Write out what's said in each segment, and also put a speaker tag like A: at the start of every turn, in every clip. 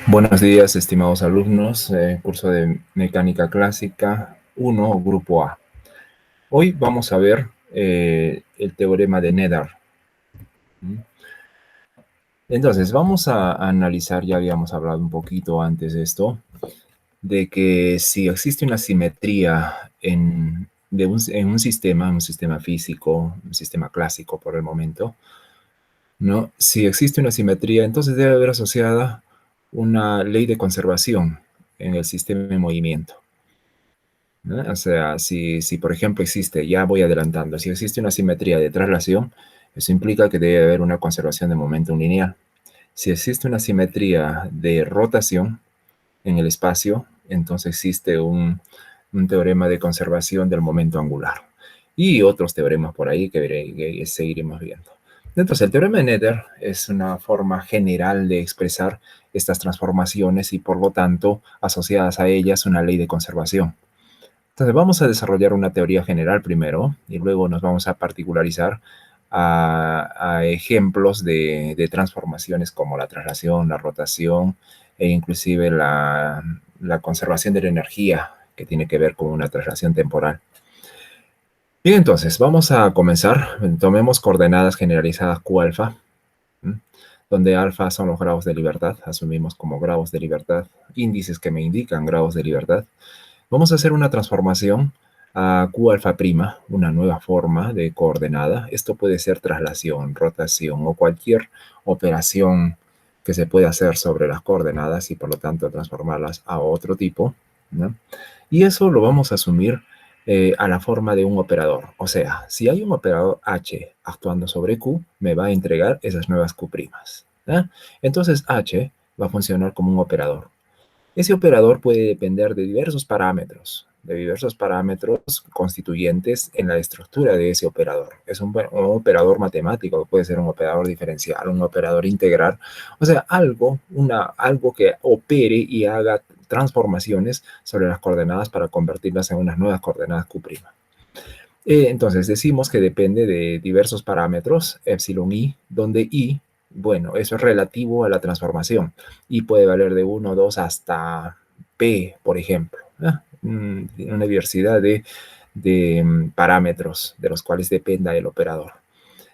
A: Buenos días, estimados alumnos, curso de Mecánica Clásica 1, Grupo A. Hoy vamos a ver el teorema de Nether. Entonces, vamos a analizar, ya habíamos hablado un poquito antes de esto, de que si existe una simetría en un sistema físico, un sistema clásico por el momento, ¿no? Si existe una simetría, entonces debe haber asociada una ley de conservación en el sistema de movimiento, ¿no? O sea, si por ejemplo existe, ya voy adelantando, si existe una simetría de traslación, eso implica que debe haber una conservación de momentum lineal. Si existe una simetría de rotación en el espacio, entonces existe un teorema de conservación del momento angular. Y otros teoremas por ahí que seguiremos viendo. Entonces, el teorema de Nether es una forma general de expresar estas transformaciones y, por lo tanto, asociadas a ellas una ley de conservación. Entonces, vamos a desarrollar una teoría general primero y luego nos vamos a particularizar a ejemplos de transformaciones como la traslación, la rotación e inclusive la conservación de la energía que tiene que ver con una traslación temporal. Bien, entonces, vamos a comenzar. Tomemos coordenadas generalizadas Q alfa, donde alfa son los grados de libertad. Asumimos como grados de libertad, índices que me indican grados de libertad. Vamos a hacer una transformación a Q alfa prima, una nueva forma de coordenada. Esto puede ser traslación, rotación o cualquier operación que se pueda hacer sobre las coordenadas y por lo tanto transformarlas a otro tipo, ¿no? Y eso lo vamos a asumir a la forma de un operador. O sea, si hay un operador H actuando sobre Q, me va a entregar esas nuevas Q primas, ¿eh? Entonces H va a funcionar como un operador. Ese operador puede depender de diversos parámetros constituyentes en la estructura de ese operador. Es un operador matemático, puede ser un operador diferencial, un operador integral, o sea, algo que opere y haga transformaciones sobre las coordenadas para convertirlas en unas nuevas coordenadas Q'. Entonces decimos que depende de diversos parámetros, epsilon i, donde i, bueno, eso es relativo a la transformación. I puede valer de 1, 2 hasta p, por ejemplo, ¿eh? Una diversidad de parámetros de los cuales dependa el operador.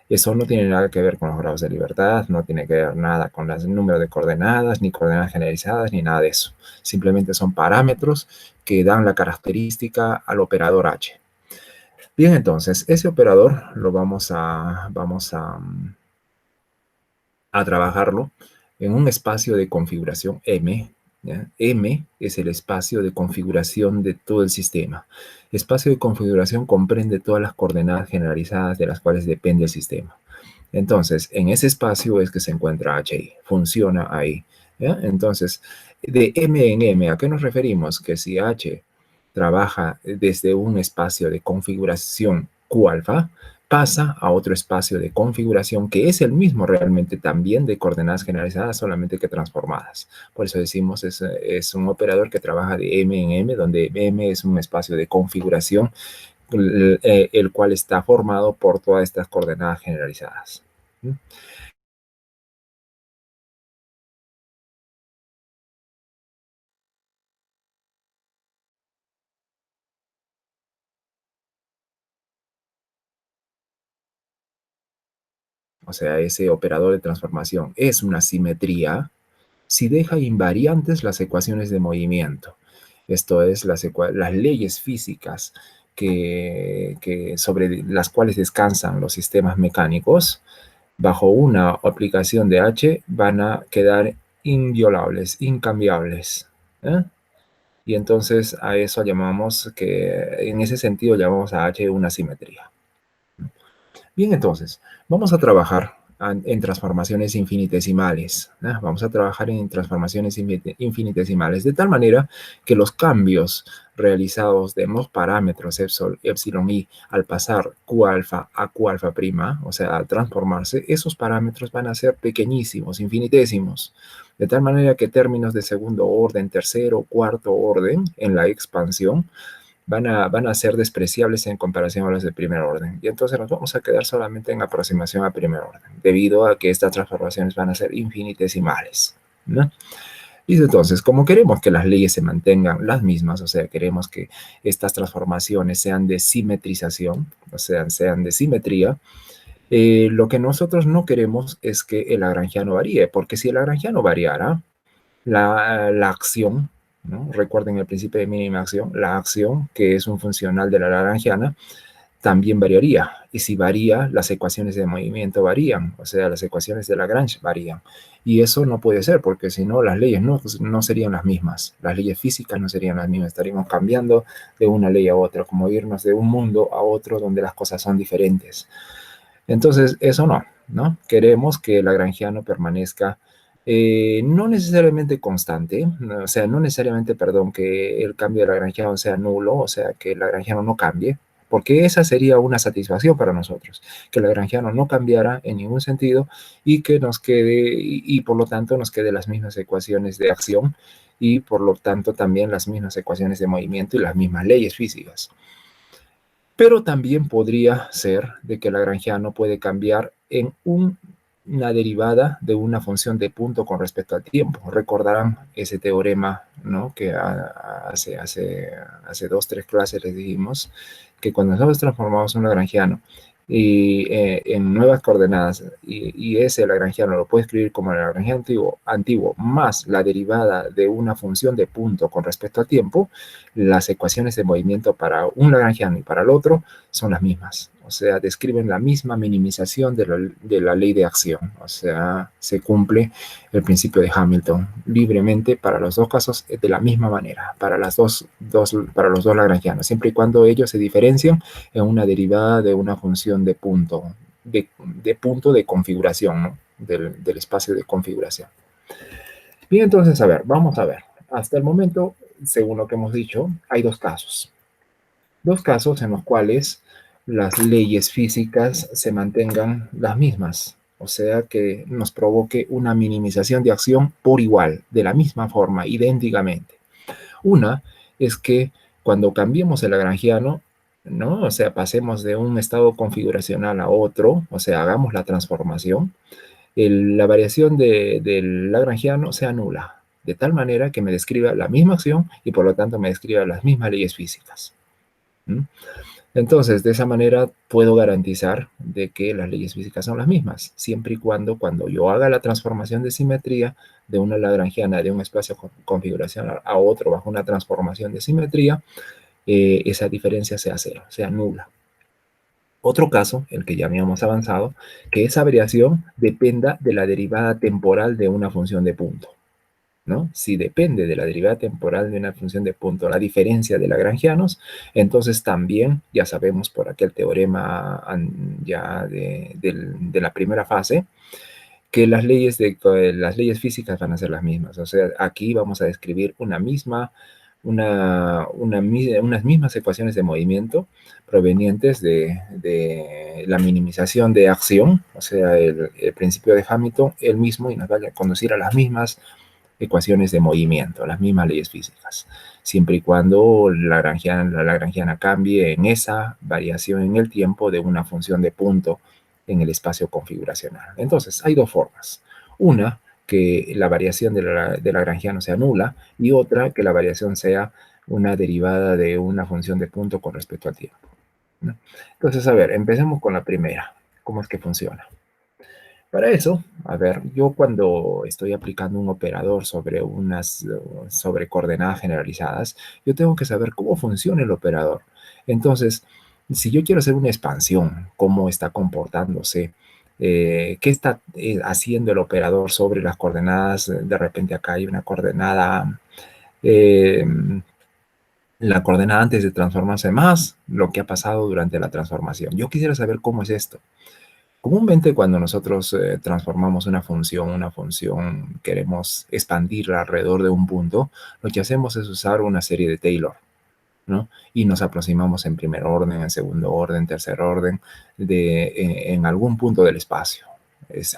A: Eso no tiene nada que ver con los grados de libertad, no tiene que ver nada con el número de coordenadas, ni coordenadas generalizadas, ni nada de eso. Simplemente son parámetros que dan la característica al operador H. Bien, entonces, ese operador lo vamos a trabajarlo en un espacio de configuración M, ¿ya? M es el espacio de configuración de todo el sistema. Espacio de configuración comprende todas las coordenadas generalizadas de las cuales depende el sistema. Entonces, en ese espacio es que se encuentra HI, funciona ahí, ¿ya? Entonces, de M en M, ¿a qué nos referimos? Que si H trabaja desde un espacio de configuración Q alfa, pasa a otro espacio de configuración que es el mismo realmente también de coordenadas generalizadas, solamente que transformadas. Por eso decimos es un operador que trabaja de M en M, donde M es un espacio de configuración, el cual está formado por todas estas coordenadas generalizadas. O sea, ese operador de transformación es una simetría si deja invariantes las ecuaciones de movimiento. Esto es, las leyes físicas sobre las cuales descansan los sistemas mecánicos, bajo una aplicación de H, van a quedar inviolables, incambiables, ¿eh? Y entonces a eso llamamos en ese sentido llamamos a H una simetría. Bien, entonces, vamos a trabajar en transformaciones infinitesimales, ¿no? Vamos a trabajar en transformaciones infinitesimales, de tal manera que los cambios realizados de los parámetros epsilon i al pasar q alfa a q alfa prima, o sea, al transformarse, esos parámetros van a ser pequeñísimos, infinitésimos, de tal manera que términos de segundo orden, tercero, cuarto orden en la expansión van a ser despreciables en comparación a los de primer orden. Y entonces nos vamos a quedar solamente en aproximación a primer orden, debido a que estas transformaciones van a ser infinitesimales, ¿no? Y entonces, como queremos que las leyes se mantengan las mismas, o sea, queremos que estas transformaciones sean de simetrización, o sea, sean de simetría, lo que nosotros no queremos es que el lagrangiano varíe, porque si el lagrangiano variara, la acción, ¿no? Recuerden el principio de mínima acción, la acción, que es un funcional de la lagrangiana, también variaría. Y si varía, las ecuaciones de movimiento varían, o sea, las ecuaciones de Lagrange varían. Y eso no puede ser, porque si no, las leyes no serían las mismas. Las leyes físicas no serían las mismas. Estaríamos cambiando de una ley a otra, como irnos de un mundo a otro donde las cosas son diferentes. Entonces, eso no, ¿no? Queremos que el lagrangiano permanezca no necesariamente constante, o sea, no necesariamente, perdón, que el cambio de lagrangiano sea nulo, o sea, que el lagrangiano no cambie, porque esa sería una satisfacción para nosotros, que el lagrangiano no cambiara en ningún sentido y que nos quede, y por lo tanto nos quede las mismas ecuaciones de acción y por lo tanto también las mismas ecuaciones de movimiento y las mismas leyes físicas. Pero también podría ser de que el lagrangiano puede cambiar en una derivada de una función de punto con respecto al tiempo. Recordarán ese teorema, ¿no? Que hace 2, 3 clases les dijimos que cuando nosotros transformamos un lagrangiano en nuevas coordenadas y ese lagrangiano lo puede escribir como el lagrangiano antiguo más la derivada de una función de punto con respecto al tiempo, las ecuaciones de movimiento para un lagrangiano y para el otro son las mismas. O sea, describen la misma minimización de la ley de acción. O sea, se cumple el principio de Hamilton libremente para los dos casos de la misma manera, para los dos lagrangianos, siempre y cuando ellos se diferencian en una derivada de una función de punto, de punto de configuración, ¿no? Del espacio de configuración. Bien, entonces, a ver, vamos a ver. Hasta el momento, según lo que hemos dicho, hay dos casos. Dos casos en los cuales las leyes físicas se mantengan las mismas, o sea que nos provoque una minimización de acción por igual, de la misma forma, idénticamente. Una es que cuando cambiemos el lagrangiano, ¿no? O sea, pasemos de un estado configuracional a otro, o sea, hagamos la transformación, la variación del lagrangiano sea nula, de tal manera que me describa la misma acción y por lo tanto me describa las mismas leyes físicas. ¿Mm? Entonces, de esa manera puedo garantizar de que las leyes físicas son las mismas, siempre y cuando yo haga la transformación de simetría de una lagrangiana de un espacio configuración a otro bajo una transformación de simetría, esa diferencia sea cero, sea nula. Otro caso, el que ya habíamos avanzado, que esa variación dependa de la derivada temporal de una función de punto, ¿no? Si depende de la derivada temporal de una función de punto la diferencia de lagrangianos, entonces también ya sabemos por aquel teorema ya de la primera fase que las leyes físicas van a ser las mismas. O sea, aquí vamos a describir unas mismas ecuaciones de movimiento provenientes de la minimización de acción, o sea, el principio de Hamilton, el mismo, y nos va a conducir a las mismas ecuaciones de movimiento, las mismas leyes físicas, siempre y cuando la lagrangiana cambie en esa variación en el tiempo de una función de punto en el espacio configuracional. Entonces, hay dos formas. Una, que la variación de lagrangiano sea nula, y otra, que la variación sea una derivada de una función de punto con respecto al tiempo, ¿no? Entonces, a ver, empecemos con la primera. ¿Cómo es que funciona? Para eso, a ver, yo cuando estoy aplicando un operador sobre coordenadas generalizadas, yo tengo que saber cómo funciona el operador. Entonces, si yo quiero hacer una expansión, cómo está comportándose, qué está haciendo el operador sobre las coordenadas, de repente acá hay una coordenada, eh, la coordenada antes de transformarse más lo que ha pasado durante la transformación. Yo quisiera saber cómo es esto. Comúnmente cuando nosotros transformamos una función, queremos expandirla alrededor de un punto, lo que hacemos es usar una serie de Taylor, ¿no? Y nos aproximamos en primer orden, en segundo orden, tercer orden, en algún punto del espacio,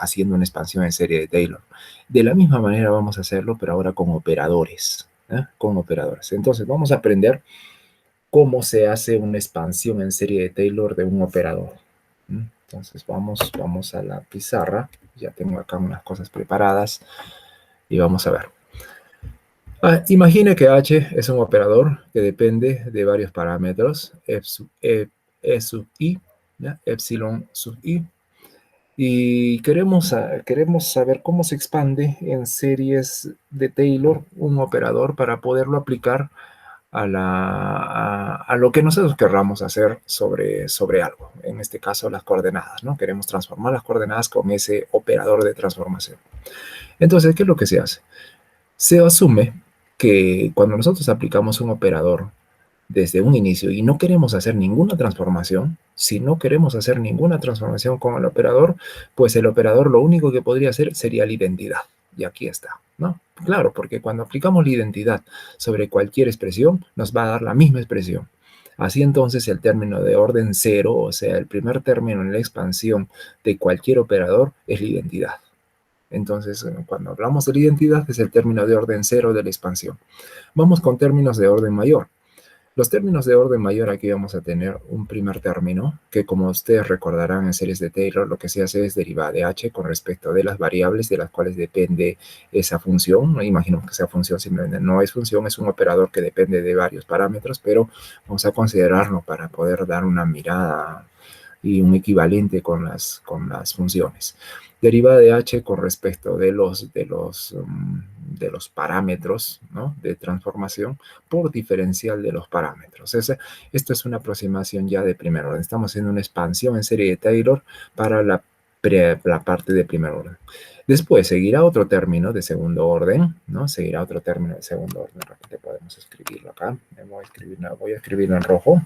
A: haciendo una expansión en serie de Taylor. De la misma manera vamos a hacerlo, pero ahora con operadores, ¿eh? Con operadores. Entonces vamos a aprender cómo se hace una expansión en serie de Taylor de un operador. Entonces vamos a la pizarra. Ya tengo acá unas cosas preparadas y vamos a ver. Imagine que H es un operador que depende de varios parámetros, E sub I, ¿ya? Epsilon sub I, y queremos saber cómo se expande en series de Taylor un operador para poderlo aplicar a lo que nosotros querramos hacer sobre algo, en este caso las coordenadas, ¿no? Queremos transformar las coordenadas con ese operador de transformación. Entonces, ¿qué es lo que se hace? Se asume que cuando nosotros aplicamos un operador desde un inicio y no queremos hacer ninguna transformación, si no queremos hacer ninguna transformación con el operador, pues el operador lo único que podría hacer sería la identidad. Y aquí está, ¿no? Claro, porque cuando aplicamos la identidad sobre cualquier expresión, nos va a dar la misma expresión. Así entonces el término de orden cero, o sea, el primer término en la expansión de cualquier operador, es la identidad. Entonces, cuando hablamos de la identidad, es el término de orden cero de la expansión. Vamos con términos de orden mayor. Los términos de orden mayor, aquí vamos a tener un primer término, que como ustedes recordarán en series de Taylor, lo que se hace es derivar de h con respecto de las variables de las cuales depende esa función. No imaginemos que esa función simplemente no es función, es un operador que depende de varios parámetros, pero vamos a considerarlo para poder dar una mirada y un equivalente con las funciones. Derivada de h con respecto de los parámetros, ¿no?, de transformación por diferencial de los parámetros. Esto es una aproximación ya de primer orden. Estamos haciendo una expansión en serie de Taylor para la parte de primer orden. Después seguirá otro término de segundo orden, ¿no? Seguirá otro término de segundo orden. Repite, podemos escribirlo acá. Voy a escribirlo en rojo.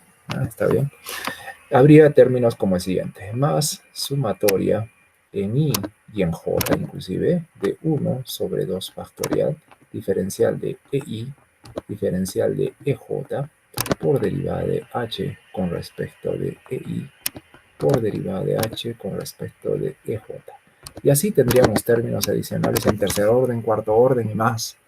A: Está bien. Habría términos como el siguiente: más sumatoria en i y en j inclusive de 1 sobre 2 factorial diferencial de ei diferencial de ej por derivada de h con respecto de ei por derivada de h con respecto de ej. Y así tendríamos términos adicionales en tercer orden, cuarto orden y más.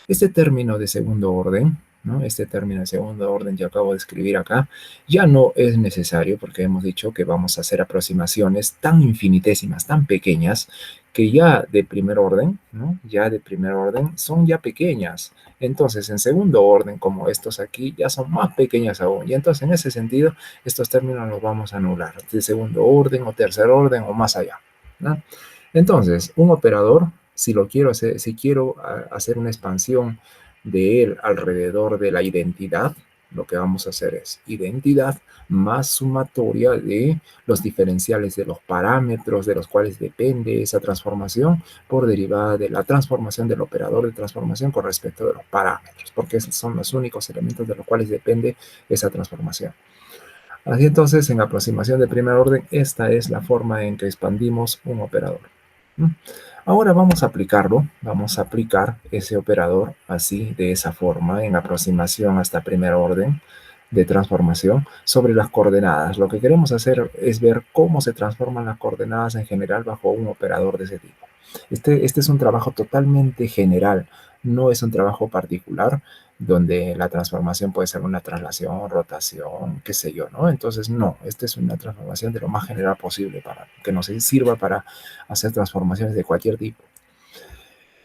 A: Este término de segundo orden, ¿no?, este término de segundo orden que acabo de escribir acá, ya no es necesario porque hemos dicho que vamos a hacer aproximaciones tan infinitésimas, tan pequeñas, que ya de primer orden, ¿no?, ya de primer orden son ya pequeñas. Entonces, en segundo orden, como estos aquí, ya son más pequeñas aún. Y entonces, en ese sentido, estos términos los vamos a anular, de segundo orden o tercer orden o más allá, ¿no? Entonces, un operador, si lo quiero hacer, si quiero hacer una expansión de él alrededor de la identidad, lo que vamos a hacer es identidad más sumatoria de los diferenciales de los parámetros de los cuales depende esa transformación por derivada de la transformación del operador de transformación con respecto de los parámetros, porque esos son los únicos elementos de los cuales depende esa transformación. Así entonces, en aproximación de primer orden, esta es la forma en que expandimos un operador. Ahora vamos a aplicarlo, vamos a aplicar ese operador así, de esa forma, en aproximación hasta primer orden de transformación sobre las coordenadas. Lo que queremos hacer es ver cómo se transforman las coordenadas en general bajo un operador de ese tipo. Este es un trabajo totalmente general, no es un trabajo particular donde la transformación puede ser una traslación, rotación, qué sé yo, ¿no? Entonces, no, esta es una transformación de lo más general posible para que nos sirva para hacer transformaciones de cualquier tipo.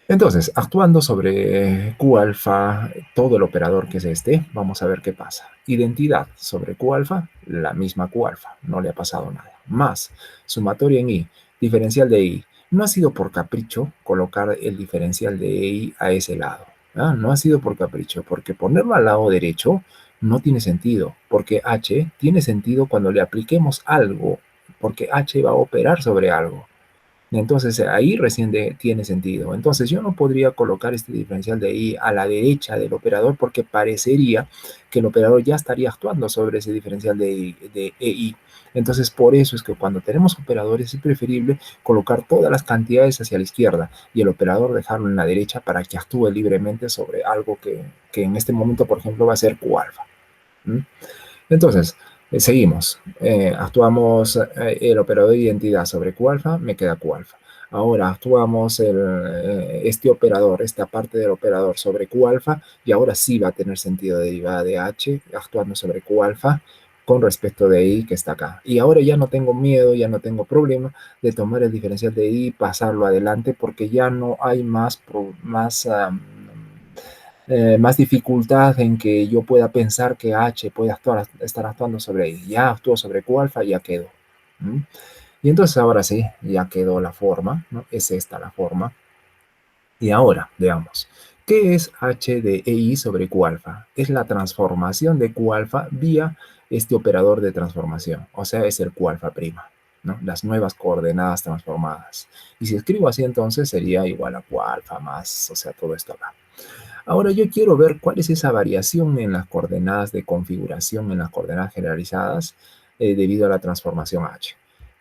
A: Entonces, actuando sobre Q alfa, todo el operador que es este, vamos a ver qué pasa. Identidad sobre Q alfa, la misma Q alfa, no le ha pasado nada. Más sumatoria en I, diferencial de I. No ha sido por capricho colocar el diferencial de I a ese lado. No ha sido por capricho, porque ponerlo al lado derecho no tiene sentido, porque H tiene sentido cuando le apliquemos algo, porque H va a operar sobre algo. Entonces ahí recién tiene sentido. Entonces yo no podría colocar este diferencial de I a la derecha del operador porque parecería que el operador ya estaría actuando sobre ese diferencial de EI. Entonces por eso es que cuando tenemos operadores es preferible colocar todas las cantidades hacia la izquierda y el operador dejarlo en la derecha para que actúe libremente sobre algo que en este momento, por ejemplo, va a ser Q alfa. Entonces, seguimos. Actuamos el operador de identidad sobre Q alfa, me queda Q alfa. Ahora actuamos este operador, esta parte del operador sobre Q alfa, y ahora sí va a tener sentido derivada de H actuando sobre Q alfa con respecto de I que está acá. Y ahora ya no tengo miedo, ya no tengo problema de tomar el diferencial de I y pasarlo adelante porque ya no hay más más dificultad en que yo pueda pensar que H puede estar actuando sobre I. Ya actuó sobre Q alfa y ya quedó. ¿Mm? Y entonces ahora sí, ya quedó la forma, ¿no? Es esta la forma. Y ahora, veamos, ¿qué es H de EI sobre Q alfa? Es la transformación de Q alfa vía este operador de transformación, o sea, es el Q alfa prima, ¿no? Las nuevas coordenadas transformadas. Y si escribo así, entonces sería igual a Q alfa más, o sea, todo esto acá. Ahora yo quiero ver cuál es esa variación en las coordenadas de configuración, en las coordenadas generalizadas, debido a la transformación H.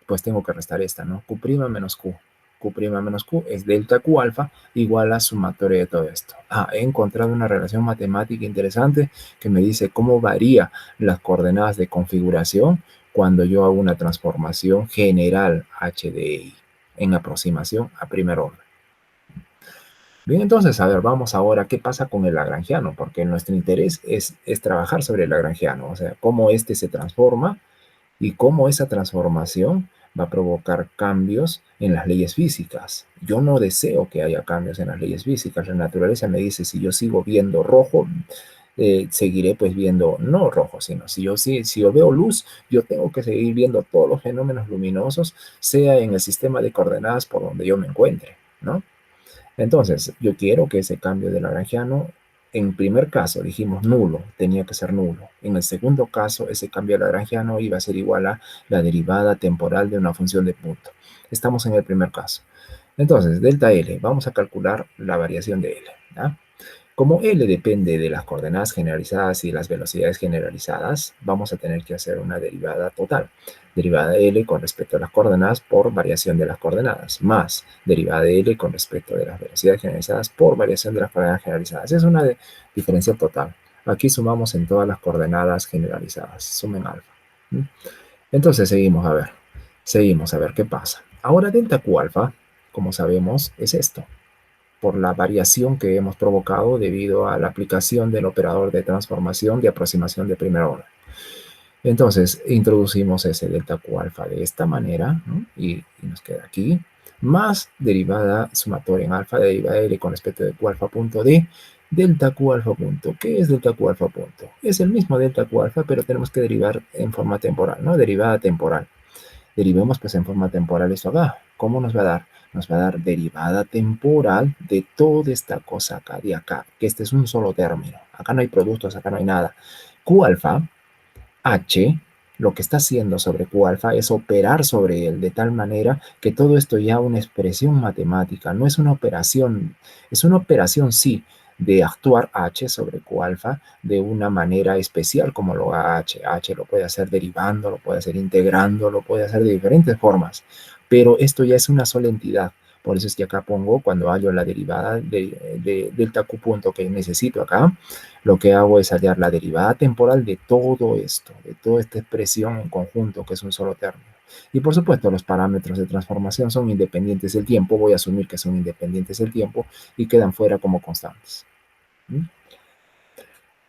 A: Pues tengo que restar esta, ¿no? Q' menos Q. Q' menos Q es delta Q alfa igual a sumatoria de todo esto. Ah, he encontrado una relación matemática interesante que me dice cómo varía las coordenadas de configuración cuando yo hago una transformación general H de I en aproximación a primer orden. Bien, entonces, a ver, vamos ahora, ¿qué pasa con el lagrangiano? Porque nuestro interés es trabajar sobre el lagrangiano, o sea, cómo este se transforma y cómo esa transformación va a provocar cambios en las leyes físicas. Yo no deseo que haya cambios en las leyes físicas. La naturaleza me dice, si yo sigo viendo rojo, seguiré pues viendo no rojo, sino si yo veo luz, yo tengo que seguir viendo todos los fenómenos luminosos, sea en el sistema de coordenadas por donde yo me encuentre, ¿no? Entonces, yo quiero que ese cambio de lagrangiano, en primer caso dijimos nulo, tenía que ser nulo. En el segundo caso, ese cambio de lagrangiano iba a ser igual a la derivada temporal de una función de punto. Estamos en el primer caso. Entonces, delta L, vamos a calcular la variación de L, ¿ya? Como L depende de las coordenadas generalizadas y las velocidades generalizadas, vamos a tener que hacer una derivada total. Derivada de L con respecto a las coordenadas por variación de las coordenadas, más derivada de L con respecto de las velocidades generalizadas por variación de las coordenadas generalizadas. Es una diferencia total. Aquí sumamos en todas las coordenadas generalizadas. Sumen alfa. ¿Mm? Entonces seguimos a ver qué pasa. Ahora delta Q alfa, como sabemos, es esto por la variación que hemos provocado debido a la aplicación del operador de transformación de aproximación de primera orden. Entonces, introducimos ese delta Q alfa de esta manera, ¿no? y nos queda aquí, más derivada sumatoria en alfa de derivada L con respecto de Q alfa punto de delta Q alfa punto. ¿Qué es delta Q alfa punto? Es el mismo delta Q alfa, pero tenemos que derivar en forma temporal, ¿no? Derivada temporal. Derivemos pues en forma temporal esto acá. ¿Cómo nos va a dar? Nos va a dar derivada temporal de toda esta cosa acá, de acá, que este es un solo término. Acá no hay productos, acá no hay nada. Q alfa, H, lo que está haciendo sobre Q alfa es operar sobre él de tal manera que todo esto ya una expresión matemática, no es una operación, es una operación sí, de actuar H sobre Q alfa de una manera especial como lo haga H. H lo puede hacer derivando, lo puede hacer integrando, lo puede hacer de diferentes formas, pero esto ya es una sola entidad. Por eso es que acá pongo, cuando hallo la derivada de delta Q punto que necesito acá, lo que hago es hallar la derivada temporal de todo esto, de toda esta expresión en conjunto, que es un solo término. Y por supuesto, los parámetros de transformación son independientes del tiempo. Voy a asumir que son independientes del tiempo y quedan fuera como constantes. ¿Mm?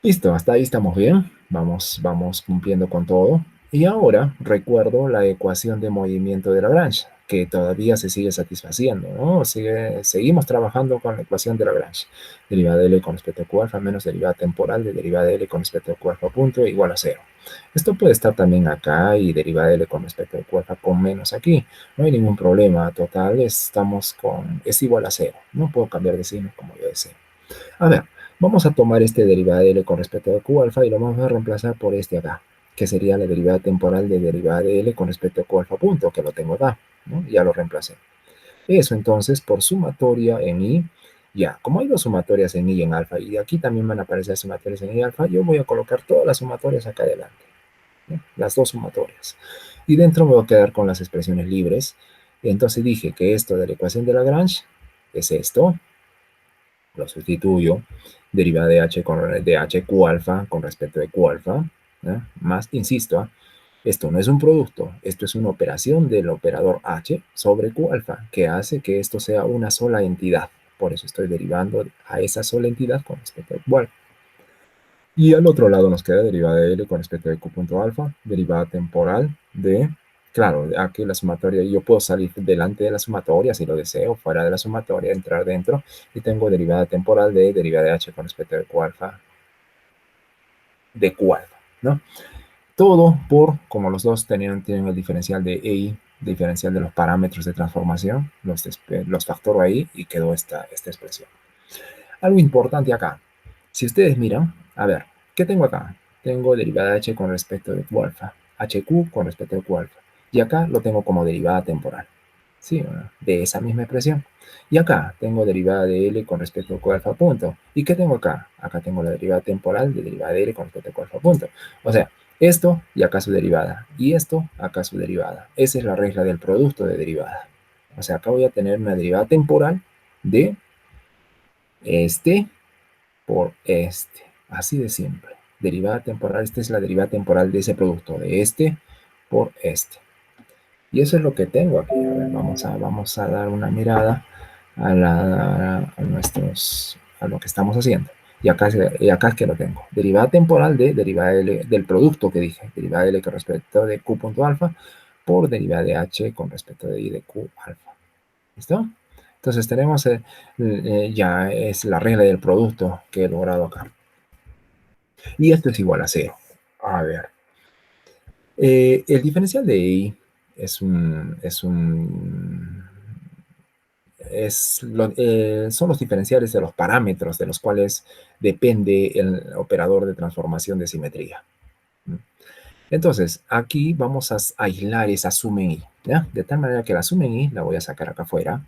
A: Listo, hasta ahí estamos bien. Vamos cumpliendo con todo. Y ahora recuerdo la ecuación de movimiento de Lagrange, que todavía se sigue satisfaciendo, ¿no? Seguimos trabajando con la ecuación de Lagrange. Derivada de L con respecto a Q alfa menos derivada temporal de derivada de L con respecto a Q alfa punto igual a cero. Esto puede estar también acá y derivada de L con respecto a Q alfa con menos aquí. No hay ningún problema. Total, es igual a cero. No puedo cambiar de signo como yo deseo. A ver, vamos a tomar este derivada de L con respecto a Q alfa y lo vamos a reemplazar por este acá, que sería la derivada temporal de derivada de L con respecto a Q alfa punto, que lo tengo acá, ¿no? Ya lo reemplacé. Eso entonces por sumatoria en I, ya, como hay dos sumatorias en I y en alfa, y aquí también van a aparecer sumatorias en I y alfa, yo voy a colocar todas las sumatorias acá adelante, ¿no? Las dos sumatorias. Y dentro me voy a quedar con las expresiones libres. Entonces dije que esto de la ecuación de Lagrange es esto, lo sustituyo, derivada de h q alfa con respecto de q alfa, ¿eh? Más, insisto, ¿eh? Esto no es un producto, esto es una operación del operador h sobre q alfa, que hace que esto sea una sola entidad. Por eso estoy derivando a esa sola entidad con respecto a q alfa. Y al otro lado nos queda derivada de L con respecto de Q punto alfa, derivada temporal de, Claro, aquí la sumatoria, yo puedo salir delante de la sumatoria si lo deseo, fuera de la sumatoria, entrar dentro y tengo derivada temporal de derivada de h con respecto de q alfa, ¿no? Todo por, como los dos tienen el diferencial de EI, diferencial de los parámetros de transformación, los factoro ahí y quedó esta expresión. Algo importante acá, si ustedes miran, a ver, ¿qué tengo acá? Tengo derivada de h con respecto de q alfa, hq con respecto de q alfa, y acá lo tengo como derivada temporal, ¿sí? De esa misma expresión. Y acá tengo derivada de L con respecto a Q alfa punto. ¿Y qué tengo acá? Acá tengo la derivada temporal de derivada de L con respecto a Q alfa punto. O sea, esto y acá su derivada. Y esto acá su derivada. Esa es la regla del producto de derivada. O sea, acá voy a tener una derivada temporal de este por este. Así de simple. Derivada temporal, esta es la derivada temporal de ese producto, de este por este. Y eso es lo que tengo aquí. A ver, vamos a dar una mirada a lo que estamos haciendo. Y acá es que lo tengo. Derivada temporal de derivada L, del producto que dije. Derivada L con respecto de Q punto alfa por derivada de H con respecto de I de Q alfa. ¿Listo? Entonces tenemos, ya es la regla del producto que he logrado acá. Y esto es igual a cero. A ver. El diferencial de I son los diferenciales de los parámetros de los cuales depende el operador de transformación de simetría. Entonces, aquí vamos a aislar esa suma en I, ¿ya? De tal manera que la suma en I la voy a sacar acá afuera.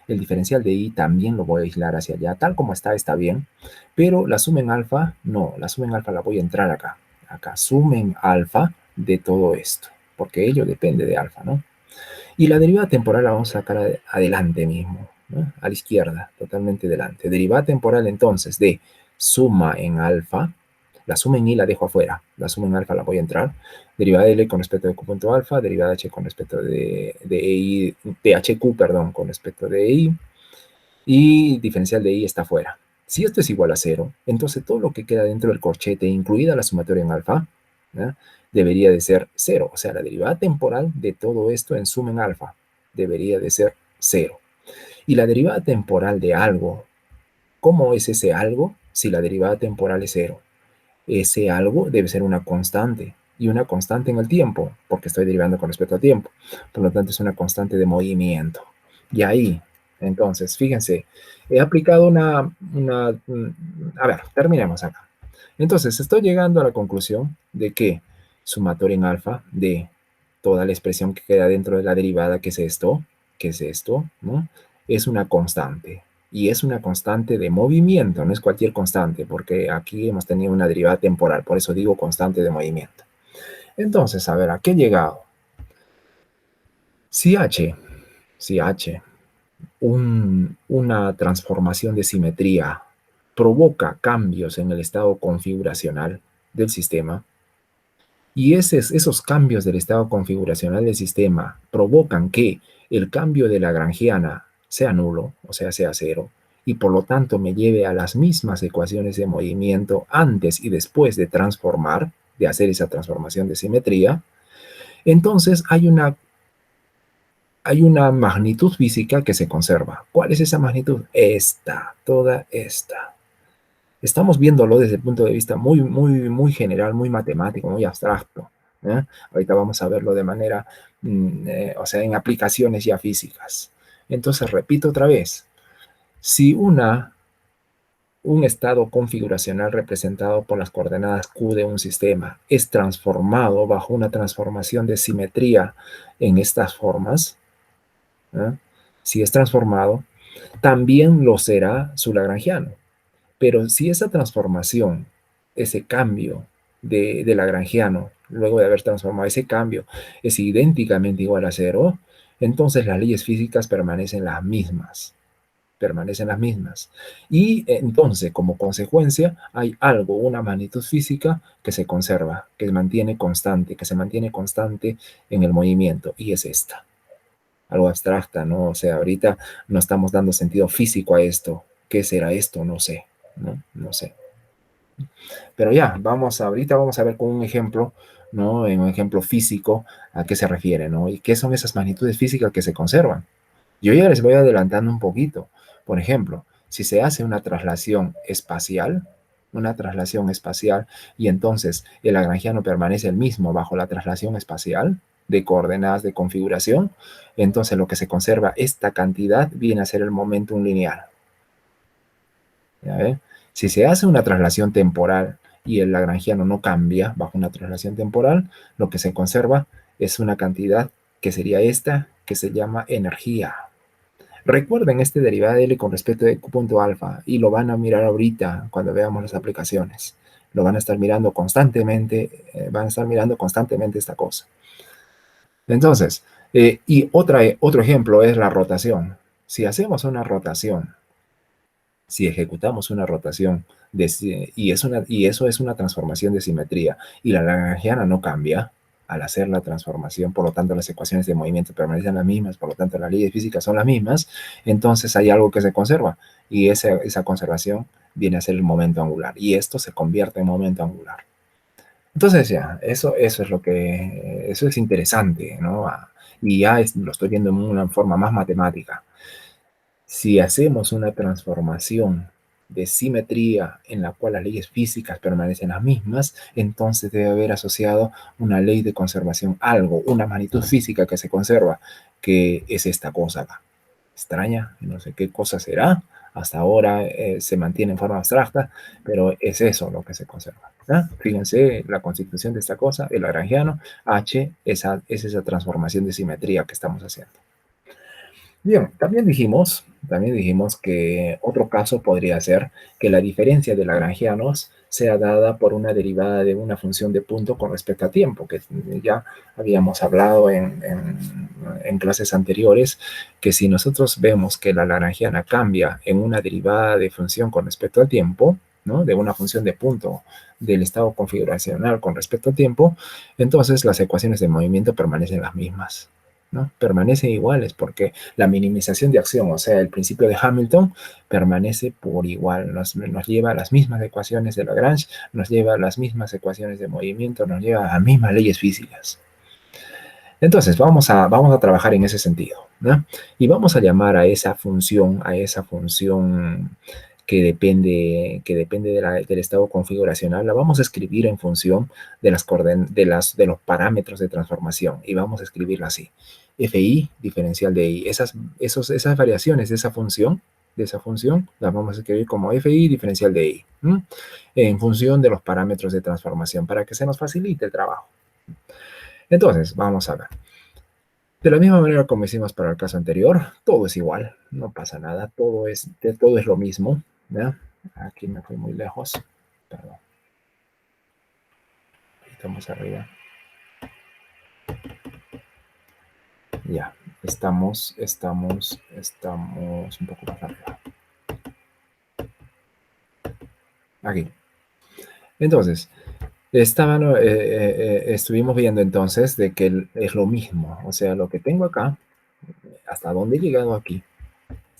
A: El diferencial de I también lo voy a aislar hacia allá. Tal como está bien. Pero la suma en alfa, no. La suma en alfa la voy a entrar acá. Acá, suma en alfa de todo esto. Porque ello depende de alfa, ¿no? Y la derivada temporal la vamos a sacar adelante mismo, ¿no? A la izquierda, totalmente delante. Derivada temporal entonces de suma en alfa, la suma en i la dejo afuera, la suma en alfa la voy a entrar. Derivada de L con respecto de Q punto alfa, derivada de H con respecto de EI, de HQ, perdón, con respecto de EI, y diferencial de I está afuera. Si esto es igual a cero, entonces todo lo que queda dentro del corchete, incluida la sumatoria en alfa, ¿ya? Debería de ser cero. O sea, la derivada temporal de todo esto en suma en alfa debería de ser cero. Y la derivada temporal de algo, ¿cómo es ese algo si la derivada temporal es cero? Ese algo debe ser una constante, y una constante en el tiempo, porque estoy derivando con respecto al tiempo. Por lo tanto, es una constante de movimiento. Y ahí, entonces, fíjense, he aplicado a ver, terminemos acá. Entonces, estoy llegando a la conclusión de que sumatoria en alfa de toda la expresión que queda dentro de la derivada, que es esto, ¿no? Es una constante. Y es una constante de movimiento, no es cualquier constante, porque aquí hemos tenido una derivada temporal, por eso digo constante de movimiento. Entonces, a ver, ¿a qué he llegado? Si H, una transformación de simetría provoca cambios en el estado configuracional del sistema, y esos cambios del estado configuracional del sistema provocan que el cambio de Lagrangiana sea nulo, o sea, sea cero, y por lo tanto me lleve a las mismas ecuaciones de movimiento antes y después de transformar, de hacer esa transformación de simetría. Entonces hay una magnitud física que se conserva. ¿Cuál es esa magnitud? Esta, toda esta. Estamos viéndolo desde el punto de vista muy general, muy matemático, muy abstracto, ¿eh? Ahorita vamos a verlo de manera, o sea, en aplicaciones ya físicas. Entonces, repito otra vez, si un estado configuracional representado por las coordenadas Q de un sistema es transformado bajo una transformación de simetría en estas formas, ¿eh? Si es transformado, también lo será su lagrangiano. Pero si esa transformación, ese cambio de Lagrangiano, luego de haber transformado ese cambio, es idénticamente igual a cero, entonces las leyes físicas permanecen las mismas. Permanecen las mismas. Y entonces, como consecuencia, hay algo, una magnitud física que se conserva, que se mantiene constante en el movimiento, y es esta. Algo abstracta, ¿no? O sea, ahorita no estamos dando sentido físico a esto. ¿Qué será esto? No sé, ¿no? No sé. Pero ya, ahorita vamos a ver con un ejemplo ¿no? En un ejemplo físico, ¿a qué se refiere, no? ¿Y qué son esas magnitudes físicas que se conservan? Yo ya les voy adelantando un poquito. Por ejemplo, si se hace una traslación espacial, y entonces el lagrangiano permanece el mismo bajo la traslación espacial de coordenadas de configuración, entonces lo que se conserva, esta cantidad, viene a ser el momentum lineal. ¿Ya ve? Si se hace una traslación temporal y el lagrangiano no cambia bajo una traslación temporal, lo que se conserva es una cantidad que sería esta, que se llama energía. Recuerden este derivado de L con respecto de Q punto alfa, y lo van a mirar ahorita cuando veamos las aplicaciones. Lo van a estar mirando constantemente, van a estar mirando constantemente esta cosa. Entonces, otro ejemplo es la rotación. Si hacemos una rotación, si ejecutamos una rotación y eso es una transformación de simetría, y la lagrangiana no cambia al hacer la transformación, por lo tanto las ecuaciones de movimiento permanecen las mismas, por lo tanto las leyes físicas son las mismas, entonces hay algo que se conserva, y esa conservación viene a ser el momento angular, y esto se convierte en momento angular. Entonces ya, eso es interesante, ¿no? Y ya lo estoy viendo en una forma más matemática. Si hacemos una transformación de simetría en la cual las leyes físicas permanecen las mismas, entonces debe haber asociado una ley de conservación, algo, una magnitud física que se conserva, que es esta cosa acá. Extraña, no sé qué cosa será. Hasta ahora se mantiene en forma abstracta, pero es eso lo que se conserva, ¿no? Fíjense la constitución de esta cosa, el lagrangiano, H, es esa transformación de simetría que estamos haciendo. Bien, también dijimos que otro caso podría ser que la diferencia de lagrangianos sea dada por una derivada de una función de punto con respecto a tiempo, que ya habíamos hablado en clases anteriores, que si nosotros vemos que la lagrangiana cambia en una derivada de función con respecto al tiempo, ¿no? De una función de punto del estado configuracional con respecto al tiempo, entonces las ecuaciones de movimiento permanecen las mismas, ¿no? Permanecen iguales porque la minimización de acción, o sea, el principio de Hamilton, permanece por igual, nos lleva a las mismas ecuaciones de Lagrange, nos lleva a las mismas ecuaciones de movimiento, nos lleva a las mismas leyes físicas. Entonces, vamos a trabajar en ese sentido, ¿no? Y vamos a llamar a esa función que depende del estado configuracional, la vamos a escribir en función de los parámetros de transformación, y vamos a escribirla así: fi diferencial de i. Esas variaciones de esa función, las vamos a escribir como fi diferencial de i, ¿no? En función de los parámetros de transformación, para que se nos facilite el trabajo. Entonces, vamos a ver. De la misma manera como hicimos para el caso anterior, todo es igual, no pasa nada, todo es lo mismo, ¿ya? Aquí me fui muy lejos, perdón. Estamos arriba. Ya, estamos un poco más arriba. Aquí. Entonces, estuvimos viendo entonces de que es lo mismo, o sea, lo que tengo acá, hasta dónde he llegado aquí,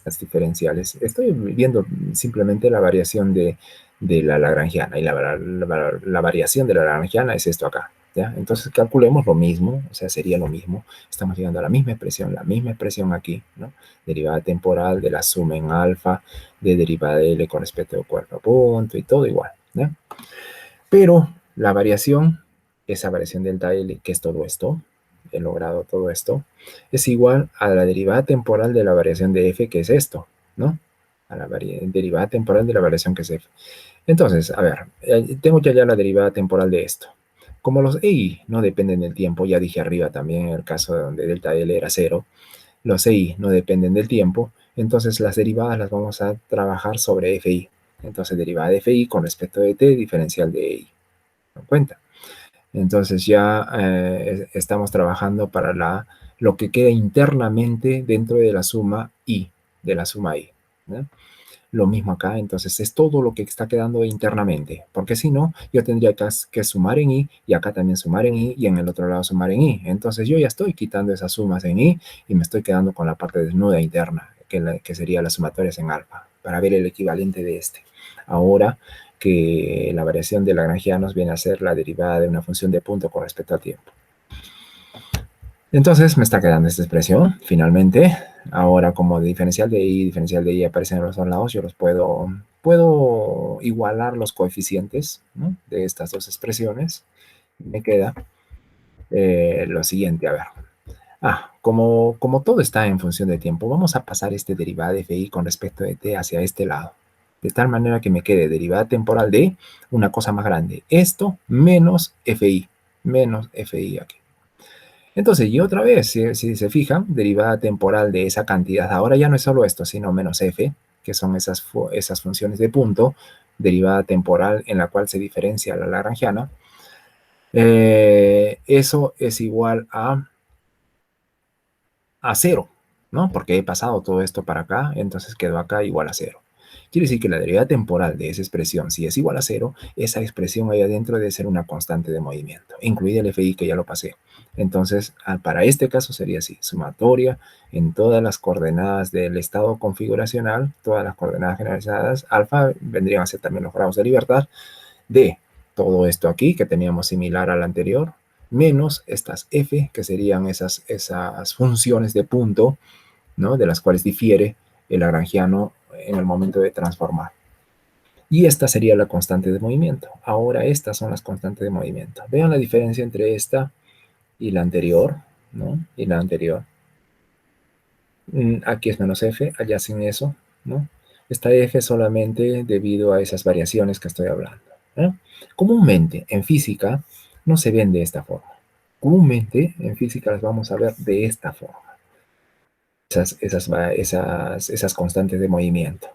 A: las diferenciales. Estoy viendo simplemente la variación de la lagrangiana, y la variación de la lagrangiana es esto acá, ¿ya? Entonces calculemos lo mismo, o sea, sería lo mismo. Estamos llegando a la misma expresión aquí, ¿no? Derivada temporal de la suma en alfa, de derivada de L con respecto al cuerpo a punto, y todo igual, ¿ya? Pero la variación, esa variación delta L, que es todo esto, he logrado todo esto, es igual a la derivada temporal de la variación de f, que es esto, ¿no? A la derivada temporal de la variación que es f. Entonces, a ver, tengo ya la derivada temporal de esto. Como los EI no dependen del tiempo, ya dije arriba también en el caso donde delta L era 0, los EI no dependen del tiempo, entonces las derivadas las vamos a trabajar sobre FI. Entonces, derivada de FI con respecto de t, diferencial de EI. ¿Me cuenta? Entonces ya estamos trabajando para lo que queda internamente dentro de la suma I, ¿no? Lo mismo acá, entonces es todo lo que está quedando internamente, porque si no, yo tendría que sumar en I, y acá también sumar en I, y en el otro lado sumar en I. Entonces yo ya estoy quitando esas sumas en I, y me estoy quedando con la parte desnuda interna, que sería las sumatorias en alfa, para ver el equivalente de este. Ahora que la variación de Lagrangianos viene a ser la derivada de una función de punto con respecto al tiempo. Entonces me está quedando esta expresión, finalmente. Ahora, como diferencial de y aparecen en los dos lados, yo los puedo igualar los coeficientes, ¿no?, de estas dos expresiones. Me queda lo siguiente, a ver. Como todo está en función de tiempo, vamos a pasar este derivada de fi con respecto de t hacia este lado. De tal manera que me quede derivada temporal de una cosa más grande. Esto menos fi aquí. Entonces, y otra vez, si se fijan, derivada temporal de esa cantidad. Ahora ya no es solo esto, sino menos f, que son esas funciones de punto, derivada temporal en la cual se diferencia la lagrangiana. Eso es igual a 0, ¿no? Porque he pasado todo esto para acá, entonces quedó acá igual a 0. Quiere decir que la derivada temporal de esa expresión, si es igual a 0, esa expresión ahí adentro debe ser una constante de movimiento, incluida el fi, que ya lo pasé. Entonces, para este caso sería así, sumatoria en todas las coordenadas del estado configuracional, todas las coordenadas generalizadas, alfa vendrían a ser también los grados de libertad, de todo esto aquí, que teníamos similar al anterior, menos estas f, que serían esas funciones de punto, ¿no?, de las cuales difiere el lagrangiano en el momento de transformar. Y esta sería la constante de movimiento. Ahora estas son las constantes de movimiento. Vean la diferencia entre esta y la anterior, ¿no? Y la anterior. Aquí es menos f, allá sin eso, ¿no? Esta f solamente debido a esas variaciones que estoy hablando, ¿eh? Comúnmente en física no se ven de esta forma. Comúnmente en física las vamos a ver de esta forma. Esas constantes de movimiento.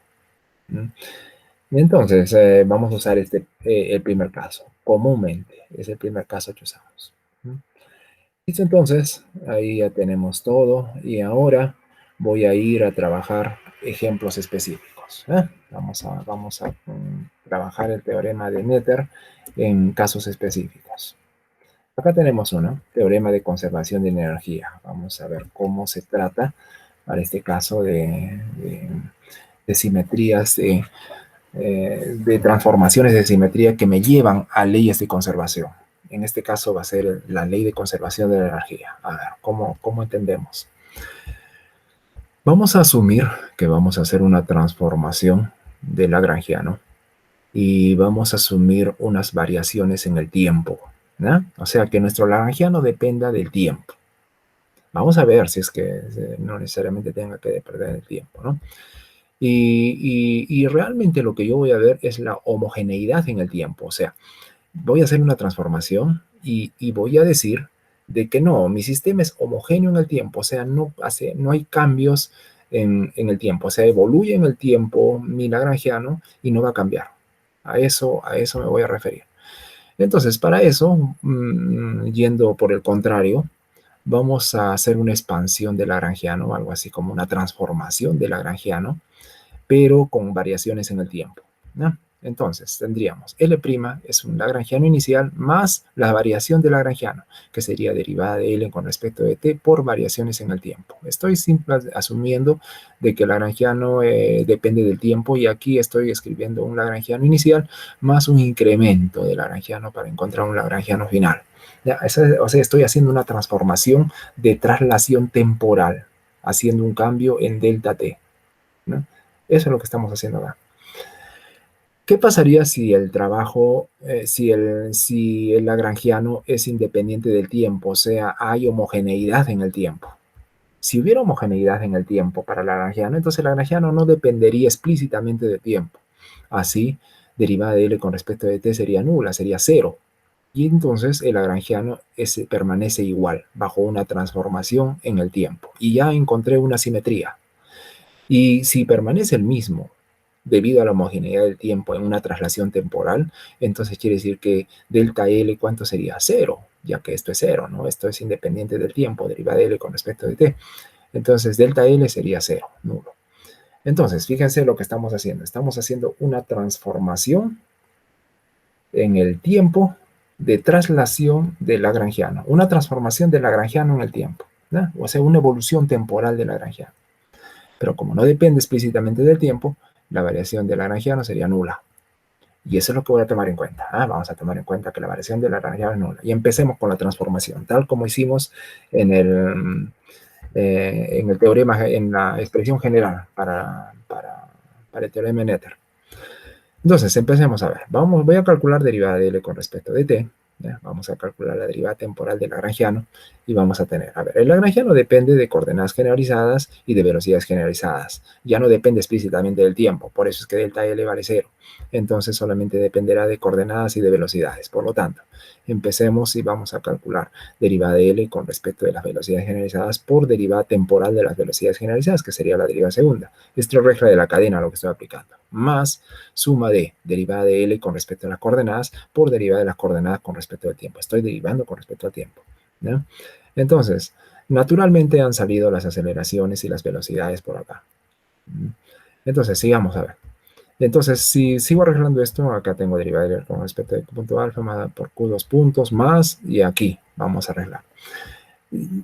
A: Entonces, vamos a usar el primer caso. Comúnmente, es el primer caso que usamos. Listo, entonces, ahí ya tenemos todo. Y ahora voy a ir a trabajar ejemplos específicos. Vamos a trabajar el teorema de Noether en casos específicos. Acá tenemos uno, teorema de conservación de energía. Vamos a ver cómo se trata para este caso de simetrías, de transformaciones de simetría que me llevan a leyes de conservación. En este caso va a ser la ley de conservación de la energía. A ver, ¿cómo entendemos? Vamos a asumir que vamos a hacer una transformación de lagrangiano y vamos a asumir unas variaciones en el tiempo, ¿no? O sea, que nuestro lagrangiano dependa del tiempo. Vamos a ver si es que no necesariamente tenga que depender del tiempo, ¿no? Y realmente lo que yo voy a ver es la homogeneidad en el tiempo. O sea, voy a hacer una transformación y voy a decir de que no, mi sistema es homogéneo en el tiempo. O sea, no hay cambios en el tiempo. O sea, evoluye en el tiempo mi lagrangiano y no va a cambiar. A eso me voy a referir. Entonces, para eso, yendo por el contrario, vamos a hacer una expansión del lagrangiano, algo así como una transformación del lagrangiano, pero con variaciones en el tiempo, ¿no? Entonces, tendríamos L' es un lagrangiano inicial más la variación del lagrangiano, que sería derivada de L con respecto de t por variaciones en el tiempo. Estoy asumiendo de que el lagrangiano depende del tiempo y aquí estoy escribiendo un lagrangiano inicial más un incremento del lagrangiano para encontrar un lagrangiano final. Ya, o sea, estoy haciendo una transformación de traslación temporal, haciendo un cambio en delta t, ¿no? Eso es lo que estamos haciendo acá. ¿Qué pasaría si el trabajo, si el lagrangiano es independiente del tiempo? O sea, hay homogeneidad en el tiempo. Si hubiera homogeneidad en el tiempo para el lagrangiano, entonces el lagrangiano no dependería explícitamente del tiempo. Así, derivada de L con respecto de t sería nula, sería 0. Y entonces el lagrangiano permanece igual, bajo una transformación en el tiempo. Y ya encontré una simetría. Y si permanece el mismo, debido a la homogeneidad del tiempo en una traslación temporal, entonces quiere decir que delta L, ¿cuánto sería? 0, ya que esto es 0, ¿no? Esto es independiente del tiempo, derivada de L con respecto de t. Entonces, delta L sería 0, nulo. Entonces, fíjense lo que estamos haciendo. Estamos haciendo una transformación en el tiempo de traslación del lagrangiano. Una transformación del lagrangiano en el tiempo, ¿no? O sea, una evolución temporal del lagrangiano. Pero como no depende explícitamente del tiempo, la variación del lagrangiano sería nula. Y eso es lo que voy a tomar en cuenta. Vamos a tomar en cuenta que la variación de Lagrangiano es nula. Y empecemos con la transformación, tal como hicimos en el teorema, en la expresión general para el teorema de Noether. Entonces, empecemos a ver. Voy a calcular derivada de L con respecto de t. ¿Ya? Vamos a calcular la derivada temporal del lagrangiano y vamos a tener, a ver, el lagrangiano depende de coordenadas generalizadas y de velocidades generalizadas. Ya no depende explícitamente del tiempo, por eso es que delta L vale 0. Entonces solamente dependerá de coordenadas y de velocidades. Por lo tanto, empecemos y vamos a calcular derivada de L con respecto de las velocidades generalizadas por derivada temporal de las velocidades generalizadas, que sería la derivada segunda. Esta es la regla de la cadena lo que estoy aplicando. Más suma de derivada de L con respecto a las coordenadas por derivada de las coordenadas con respecto al tiempo. Estoy derivando con respecto al tiempo. ¿Ya? Entonces, naturalmente han salido las aceleraciones y las velocidades por acá. Entonces, sigamos a ver. Entonces, si sigo arreglando esto, acá tengo derivada de L con respecto a Q punto alfa más por Q dos puntos más, y aquí vamos a arreglar.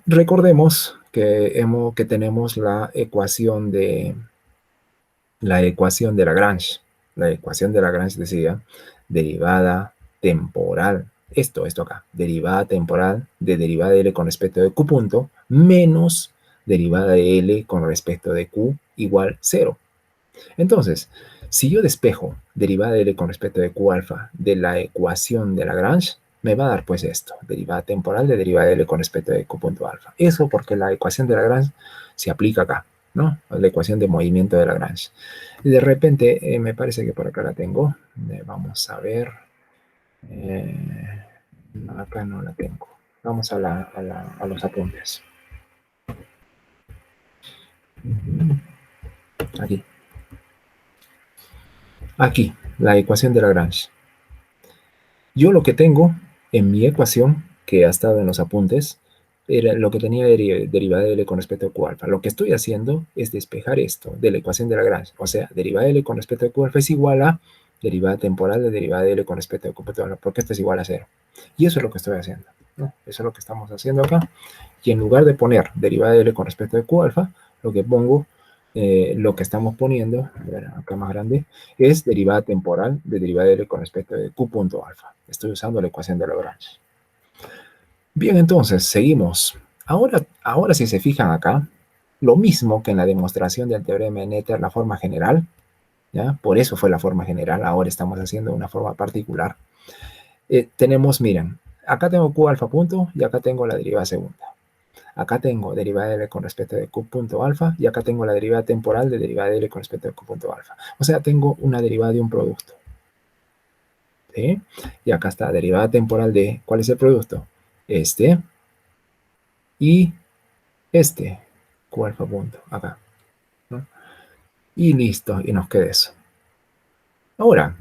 A: Recordemos que tenemos la ecuación de Lagrange. La ecuación de Lagrange decía derivada temporal. Esto acá. Derivada temporal de derivada de L con respecto de Q punto menos derivada de L con respecto de Q igual 0. Entonces, si yo despejo derivada de L con respecto de Q alfa de la ecuación de Lagrange, me va a dar pues esto, derivada temporal de derivada de L con respecto de Q punto alfa. Eso porque la ecuación de Lagrange se aplica acá, ¿no? La ecuación de movimiento de Lagrange. Y de repente, me parece que por acá la tengo. Vamos a ver. Acá no la tengo. Vamos a los apuntes. Aquí, la ecuación de Lagrange. Yo lo que tengo en mi ecuación, que ha estado en los apuntes, era lo que tenía derivada de L con respecto a Q alfa. Lo que estoy haciendo es despejar esto de la ecuación de Lagrange. O sea, derivada de L con respecto a Q alfa es igual a derivada temporal de derivada de L con respecto a Q punto alfa, porque esto es igual a 0. Y eso es lo que estoy haciendo, ¿no? Eso es lo que estamos haciendo acá. Y en lugar de poner derivada de L con respecto a Q alfa, lo que pongo, lo que estamos poniendo, a ver, acá más grande, es derivada temporal de derivada de L con respecto de Q punto alfa. Estoy usando la ecuación de Lagrange. Bien, entonces, seguimos. Ahora si se fijan acá, lo mismo que en la demostración del teorema de Noether, la forma general, ¿ya? Por eso fue la forma general, ahora estamos haciendo una forma particular. Tenemos, miren, acá tengo Q alfa punto y acá tengo la derivada segunda. Acá tengo derivada de L con respecto de Q punto alfa y acá tengo la derivada temporal de derivada de L con respecto de Q punto alfa. O sea, tengo una derivada de un producto. ¿Sí? Y acá está, derivada temporal de, ¿cuál es el producto? Este y este, Q alfa punto, acá, ¿no? Y listo, y nos queda eso. Ahora,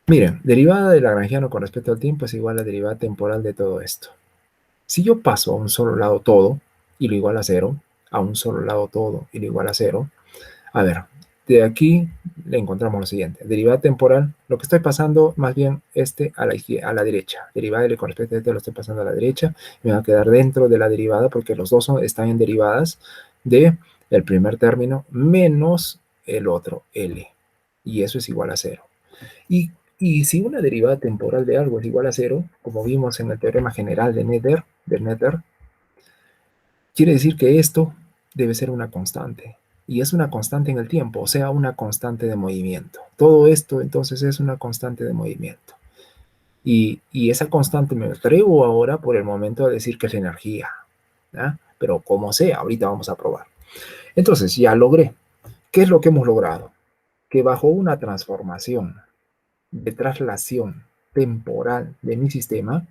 A: miren, derivada del lagrangiano con respecto al tiempo es igual a la derivada temporal de todo esto. Si yo paso a un solo lado todo y lo igual a 0, a un solo lado todo y lo igual a 0, a ver, de aquí le encontramos lo siguiente. Derivada temporal, lo que estoy pasando más bien a la derecha. Derivada L con respecto a este lo estoy pasando a la derecha. Me va a quedar dentro de la derivada porque los dos están en derivadas de el primer término menos el otro, L. Y eso es igual a 0. Y si una derivada temporal de algo es igual a 0, como vimos en el teorema general de Noether, quiere decir que esto debe ser una constante. Y es una constante en el tiempo, o sea, una constante de movimiento. Todo esto entonces es una constante de movimiento. Y esa constante me atrevo ahora por el momento a decir que es energía. ¿Ya? Pero como sea, ahorita vamos a probar. Entonces ya logré. ¿Qué es lo que hemos logrado? Que bajo una transformación de traslación temporal de mi sistema,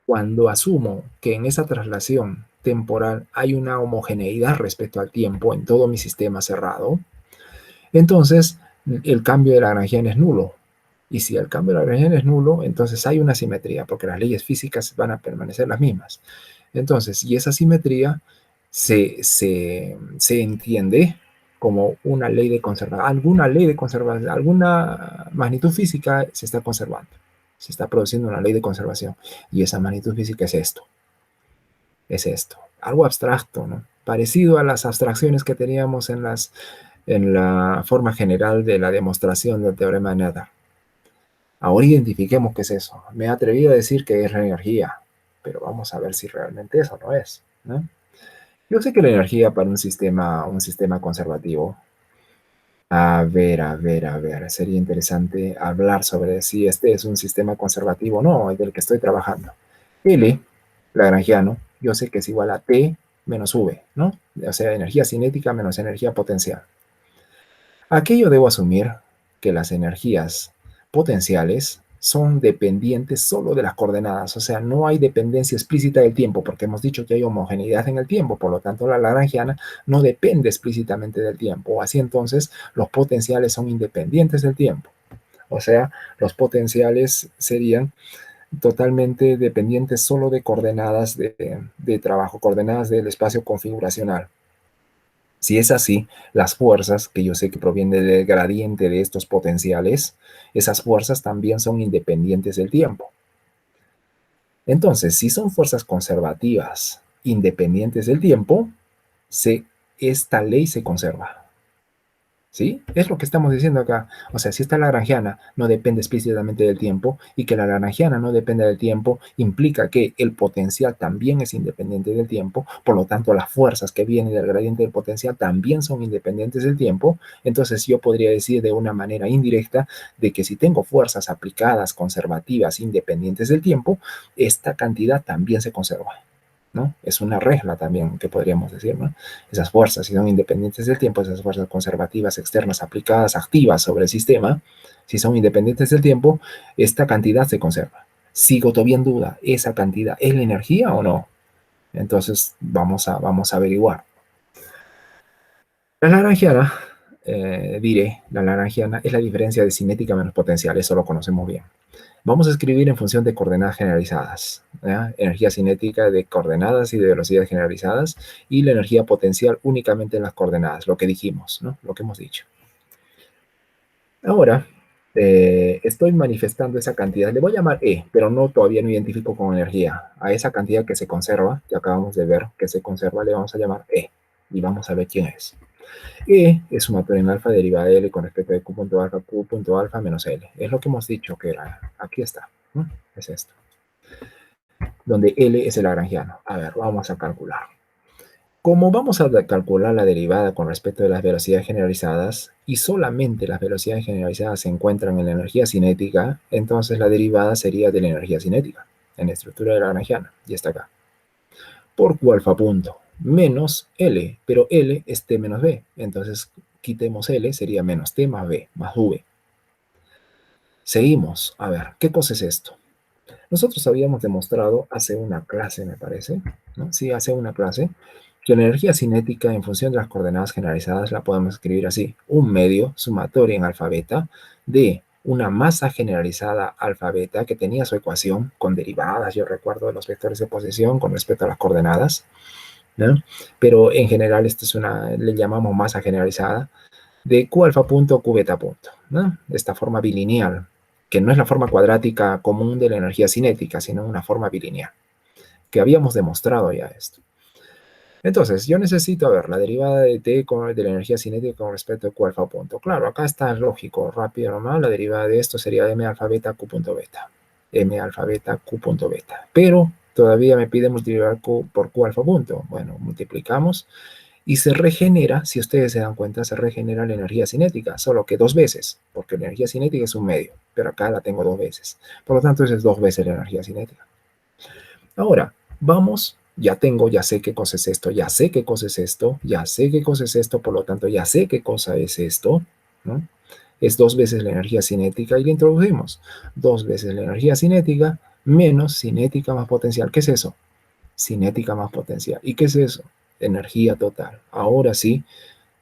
A: cuando asumo que en esa traslación temporal hay una homogeneidad respecto al tiempo en todo mi sistema cerrado, entonces el cambio de Lagrangiano es nulo. Y si el cambio de Lagrangiano es nulo, entonces hay una simetría, porque las leyes físicas van a permanecer las mismas. Entonces, y esa simetría se entiende como una ley de conservación, alguna ley de conservación, alguna magnitud física se está conservando, se está produciendo una ley de conservación, y esa magnitud física es esto, algo abstracto, ¿no? Parecido a las abstracciones que teníamos en la forma general de la demostración del teorema de Noether. Ahora identifiquemos qué es eso. Me he atrevido a decir que es la energía, pero vamos a ver si realmente eso no es, ¿no? Yo sé que la energía para un sistema conservativo, sería interesante hablar sobre si este es un sistema conservativo o no, el del que estoy trabajando. L, lagrangiano, yo sé que es igual a T menos V, ¿no? O sea, energía cinética menos energía potencial. Aquí yo debo asumir que las energías potenciales son dependientes solo de las coordenadas, o sea, no hay dependencia explícita del tiempo, porque hemos dicho que hay homogeneidad en el tiempo, por lo tanto la lagrangiana no depende explícitamente del tiempo, así entonces los potenciales son independientes del tiempo, o sea, los potenciales serían totalmente dependientes solo de coordenadas de trabajo, coordenadas del espacio configuracional. Si es así, las fuerzas, que yo sé que provienen del gradiente de estos potenciales, esas fuerzas también son independientes del tiempo. Entonces, si son fuerzas conservativas independientes del tiempo, esta ley se conserva. ¿Sí? Es lo que estamos diciendo acá. O sea, si esta lagrangiana no depende explícitamente del tiempo y que la lagrangiana no depende del tiempo, implica que el potencial también es independiente del tiempo, por lo tanto las fuerzas que vienen del gradiente del potencial también son independientes del tiempo. Entonces yo podría decir de una manera indirecta de que si tengo fuerzas aplicadas conservativas independientes del tiempo, esta cantidad también se conserva, ¿no? Es una regla también que podríamos decir, ¿no? Esas fuerzas, si son independientes del tiempo, esas fuerzas conservativas externas aplicadas, activas sobre el sistema, si son independientes del tiempo, esta cantidad se conserva. Sigo todavía en duda, ¿esa cantidad es la energía o no? Entonces vamos a averiguar. La lagrangiana, la lagrangiana es la diferencia de cinética menos potencial, eso lo conocemos bien. Vamos a escribir en función de coordenadas generalizadas, ¿ya? Energía cinética de coordenadas y de velocidades generalizadas y la energía potencial únicamente en las coordenadas, lo que dijimos, ¿no? Lo que hemos dicho. Ahora, estoy manifestando esa cantidad, le voy a llamar E, pero no todavía no identifico con energía. A esa cantidad que se conserva, que acabamos de ver que se conserva, le vamos a llamar E y vamos a ver quién es. E es sumatoria en alfa derivada de L con respecto de Q punto alfa, Q punto alfa menos L. Es lo que hemos dicho que era. Aquí está, ¿no? Es esto. Donde L es el lagrangiano. A ver, vamos a calcular. Como vamos a calcular la derivada con respecto de las velocidades generalizadas y solamente las velocidades generalizadas se encuentran en la energía cinética, entonces la derivada sería de la energía cinética en la estructura de la lagrangiana. Y está acá. Por Q alfa punto menos L, pero L es T menos B. Entonces quitemos L, sería menos T más B más V. Seguimos. A ver, ¿qué cosa es esto? Nosotros habíamos demostrado hace una clase, me parece, ¿no? Sí, hace una clase, que la energía cinética en función de las coordenadas generalizadas la podemos escribir así: un medio sumatorio en alfa beta de una masa generalizada alfa beta que tenía su ecuación con derivadas, yo recuerdo, de los vectores de posición con respecto a las coordenadas, ¿no? Pero en general esto es le llamamos masa generalizada de Q alfa punto Q beta punto, ¿no? De esta forma bilineal, que no es la forma cuadrática común de la energía cinética, sino una forma bilineal, que habíamos demostrado ya esto. Entonces, yo necesito ver la derivada de T de la energía cinética con respecto a Q alfa punto. Claro, acá está lógico, rápido nomás, la derivada de esto sería M alfa beta Q punto beta. M alfa beta Q punto beta. Pero todavía me pide multiplicar Q por Q alfa punto. Bueno, multiplicamos y se regenera, si ustedes se dan cuenta, se regenera la energía cinética, solo que dos veces, porque la energía cinética es un medio, pero acá la tengo dos veces. Por lo tanto, eso es dos veces la energía cinética. Ahora, vamos, ya sé qué cosa es esto, ya sé qué cosa es esto, ya sé qué cosa es esto, por lo tanto, ya sé qué cosa es esto, ¿no? Es dos veces la energía cinética y la introducimos. Dos veces la energía cinética menos cinética más potencial. ¿Qué es eso? Cinética más potencial. ¿Y qué es eso? Energía total. Ahora sí,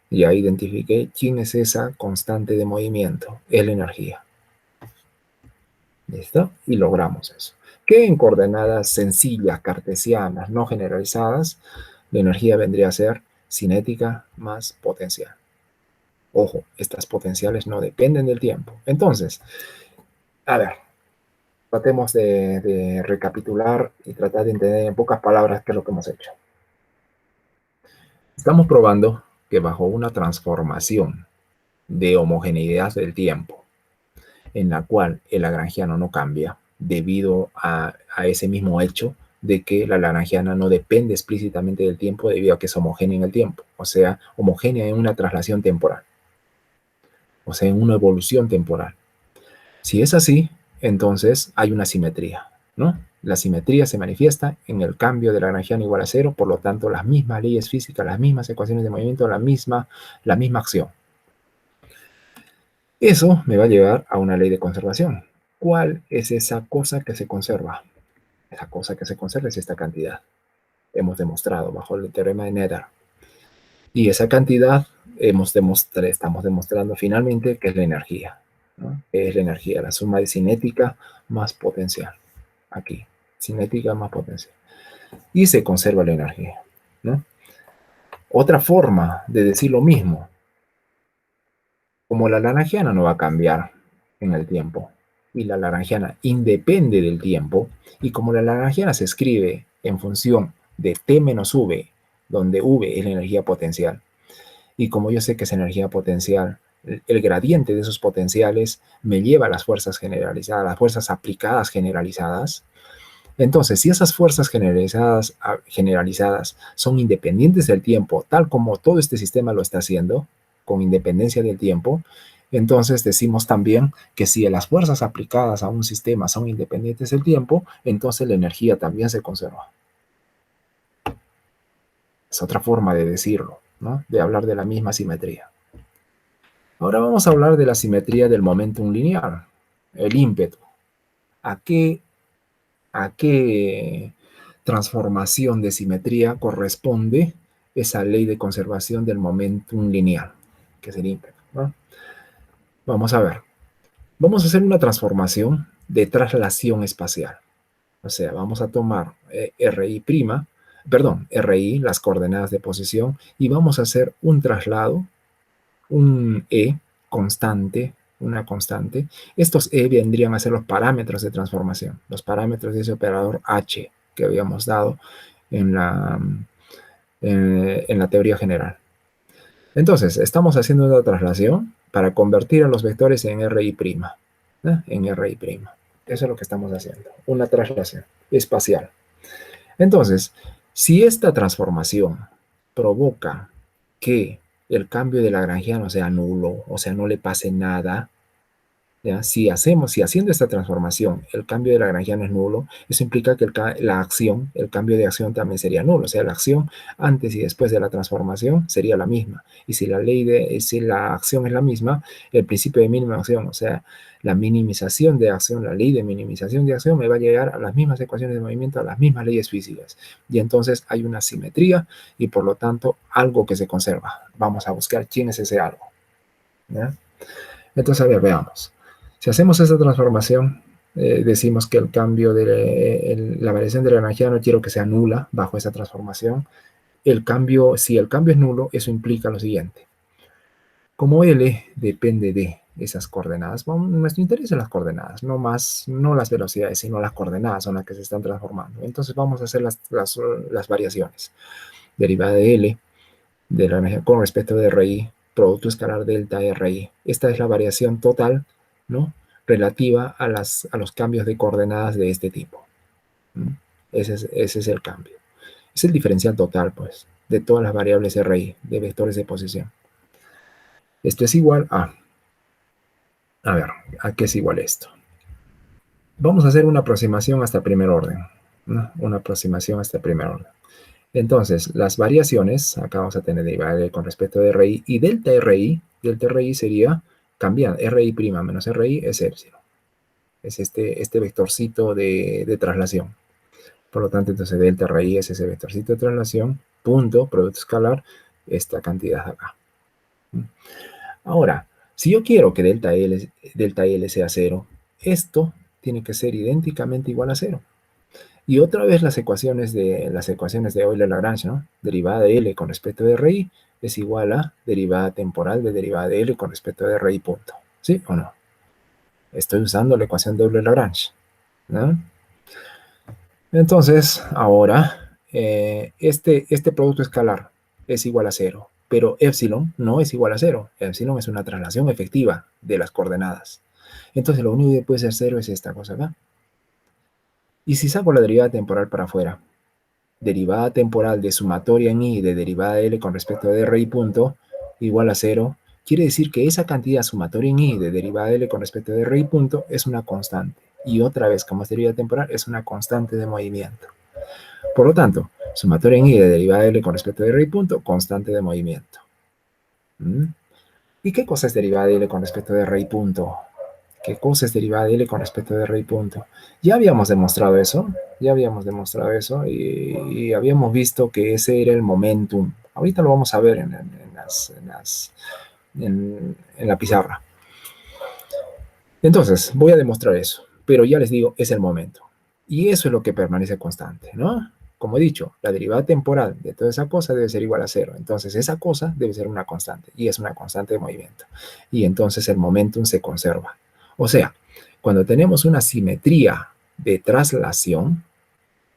A: ya identifiqué quién es esa constante de movimiento. Es la energía. ¿Listo? Y logramos eso. Que en coordenadas sencillas, cartesianas, no generalizadas, la energía vendría a ser cinética más potencial. Ojo, estas potenciales no dependen del tiempo. Entonces, a ver, tratemos de recapitular y tratar de entender en pocas palabras qué es lo que hemos hecho. Estamos probando que bajo una transformación de homogeneidad del tiempo, en la cual el lagrangiano no cambia debido a ese mismo hecho de que la lagrangiana no depende explícitamente del tiempo debido a que es homogénea en el tiempo, o sea, homogénea en una traslación temporal, o sea, en una evolución temporal. Si es así, entonces hay una simetría, ¿no? La simetría se manifiesta en el cambio de lagrangiano igual a cero, por lo tanto, las mismas leyes físicas, las mismas ecuaciones de movimiento, la misma acción. Eso me va a llevar a una ley de conservación. ¿Cuál es esa cosa que se conserva? Esa cosa que se conserva es esta cantidad. Hemos demostrado bajo el teorema de Nether. Y esa cantidad estamos demostrando finalmente que es la energía, ¿no? Que es la energía, la suma de cinética más potencial. Aquí, cinética más potencial. Y se conserva la energía, ¿no? Otra forma de decir lo mismo, como la lagrangiana no va a cambiar en el tiempo, y la lagrangiana independe del tiempo, y como la lagrangiana se escribe en función de T menos V, donde V es la energía potencial, y como yo sé que es energía potencial, el gradiente de esos potenciales me lleva a las fuerzas generalizadas, las fuerzas aplicadas generalizadas. Entonces, si esas fuerzas generalizadas son independientes del tiempo, tal como todo este sistema lo está haciendo, con independencia del tiempo, entonces decimos también que si las fuerzas aplicadas a un sistema son independientes del tiempo, entonces la energía también se conserva. Es otra forma de decirlo, ¿no? De hablar de la misma simetría. Ahora vamos a hablar de la simetría del momentum lineal, el ímpetu. ¿A qué transformación de simetría corresponde esa ley de conservación del momentum lineal, que es el ímpetu, ¿no? Vamos a ver. Vamos a hacer una transformación de traslación espacial. O sea, vamos a tomar RI, las coordenadas de posición, y vamos a hacer un traslado, un E constante, una constante. Estos E vendrían a ser los parámetros de transformación, los parámetros de ese operador H que habíamos dado en la teoría general. Entonces, estamos haciendo una traslación para convertir a los vectores en RI', en RI'. Eso es lo que estamos haciendo, una traslación espacial. Entonces, si esta transformación provoca que el cambio de lagrangiano sea nulo, o sea, no le pase nada, ¿ya? Si haciendo esta transformación el cambio de lagrangiano es nulo, eso implica que el cambio de acción también sería nulo. O sea, la acción antes y después de la transformación sería la misma. Y si si la acción es la misma, el principio de mínima acción, o sea, la minimización de acción, la ley de minimización de acción me va a llegar a las mismas ecuaciones de movimiento, a las mismas leyes físicas. Y entonces hay una simetría y por lo tanto algo que se conserva. Vamos a buscar quién es ese algo, ¿ya? Entonces, a ver, veamos. Si hacemos esta transformación, decimos que el cambio de la variación de la energía no quiero que sea nula bajo esa transformación. Si el cambio es nulo, eso implica lo siguiente. Como L depende de esas coordenadas, nuestro interés en las coordenadas, no las velocidades, sino las coordenadas son las que se están transformando. Entonces vamos a hacer las variaciones. Derivada de L de la energía con respecto de RI, producto escalar delta RI. Esta es la variación total, ¿no? Relativa a los cambios de coordenadas de este tipo. ¿No? Ese es el cambio. Es el diferencial total, pues, de todas las variables RI, de vectores de posición. Esto es igual a ver, ¿a qué es igual esto? Vamos a hacer una aproximación hasta primer orden, ¿no? Una aproximación hasta primer orden. Entonces, las variaciones, acá vamos a tener derivada con respecto de RI y delta RI sería cambiando, RI' menos RI es épsilon. Es este vectorcito de traslación. Por lo tanto, entonces delta RI es ese vectorcito de traslación, punto, producto escalar, esta cantidad acá. Ahora, si yo quiero que delta L sea cero, esto tiene que ser idénticamente igual a cero. Y otra vez las ecuaciones de Euler-Lagrange, ¿no? Derivada de L con respecto de RI es igual a derivada temporal de derivada de L con respecto de RI, punto. ¿Sí o no? Estoy usando la ecuación de Euler-Lagrange, ¿no? Entonces, ahora, este producto escalar es igual a cero, pero epsilon no es igual a cero. Epsilon es una traslación efectiva de las coordenadas. Entonces lo único que puede ser cero es esta cosa acá. Y si saco la derivada temporal para afuera, derivada temporal de sumatoria en i de derivada de L con respecto de r y punto igual a cero, quiere decir que esa cantidad sumatoria en i de derivada de L con respecto de r y punto es una constante. Y otra vez, como es derivada temporal, es una constante de movimiento. Por lo tanto, sumatoria en i de derivada de L con respecto de r y punto, constante de movimiento. ¿Mm? ¿Y qué cosa es derivada de L con respecto de r y punto? ¿Qué cosa es derivada de L con respecto de r y punto? Ya habíamos demostrado eso, y habíamos visto que ese era el momentum. Ahorita lo vamos a ver en la pizarra. Entonces, voy a demostrar eso, pero ya les digo, es el momento. Y eso es lo que permanece constante, ¿no? Como he dicho, la derivada temporal de toda esa cosa debe ser igual a cero. Entonces, esa cosa debe ser una constante, y es una constante de movimiento. Y entonces el momentum se conserva. O sea, cuando tenemos una simetría de traslación,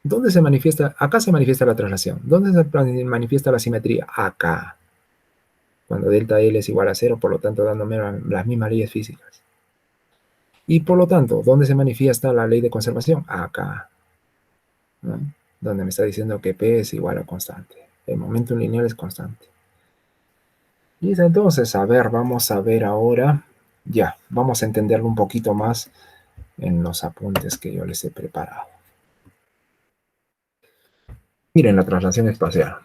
A: ¿dónde se manifiesta? Acá se manifiesta la traslación. ¿Dónde se manifiesta la simetría? Acá. Cuando delta L es igual a cero, por lo tanto, dándome las mismas leyes físicas. Y por lo tanto, ¿dónde se manifiesta la ley de conservación? Acá, ¿no? Donde me está diciendo que P es igual a constante. El momento lineal es constante. Y entonces, a ver, vamos a ver ahora, ya, vamos a entenderlo un poquito más en los apuntes que yo les he preparado. Miren la traslación espacial,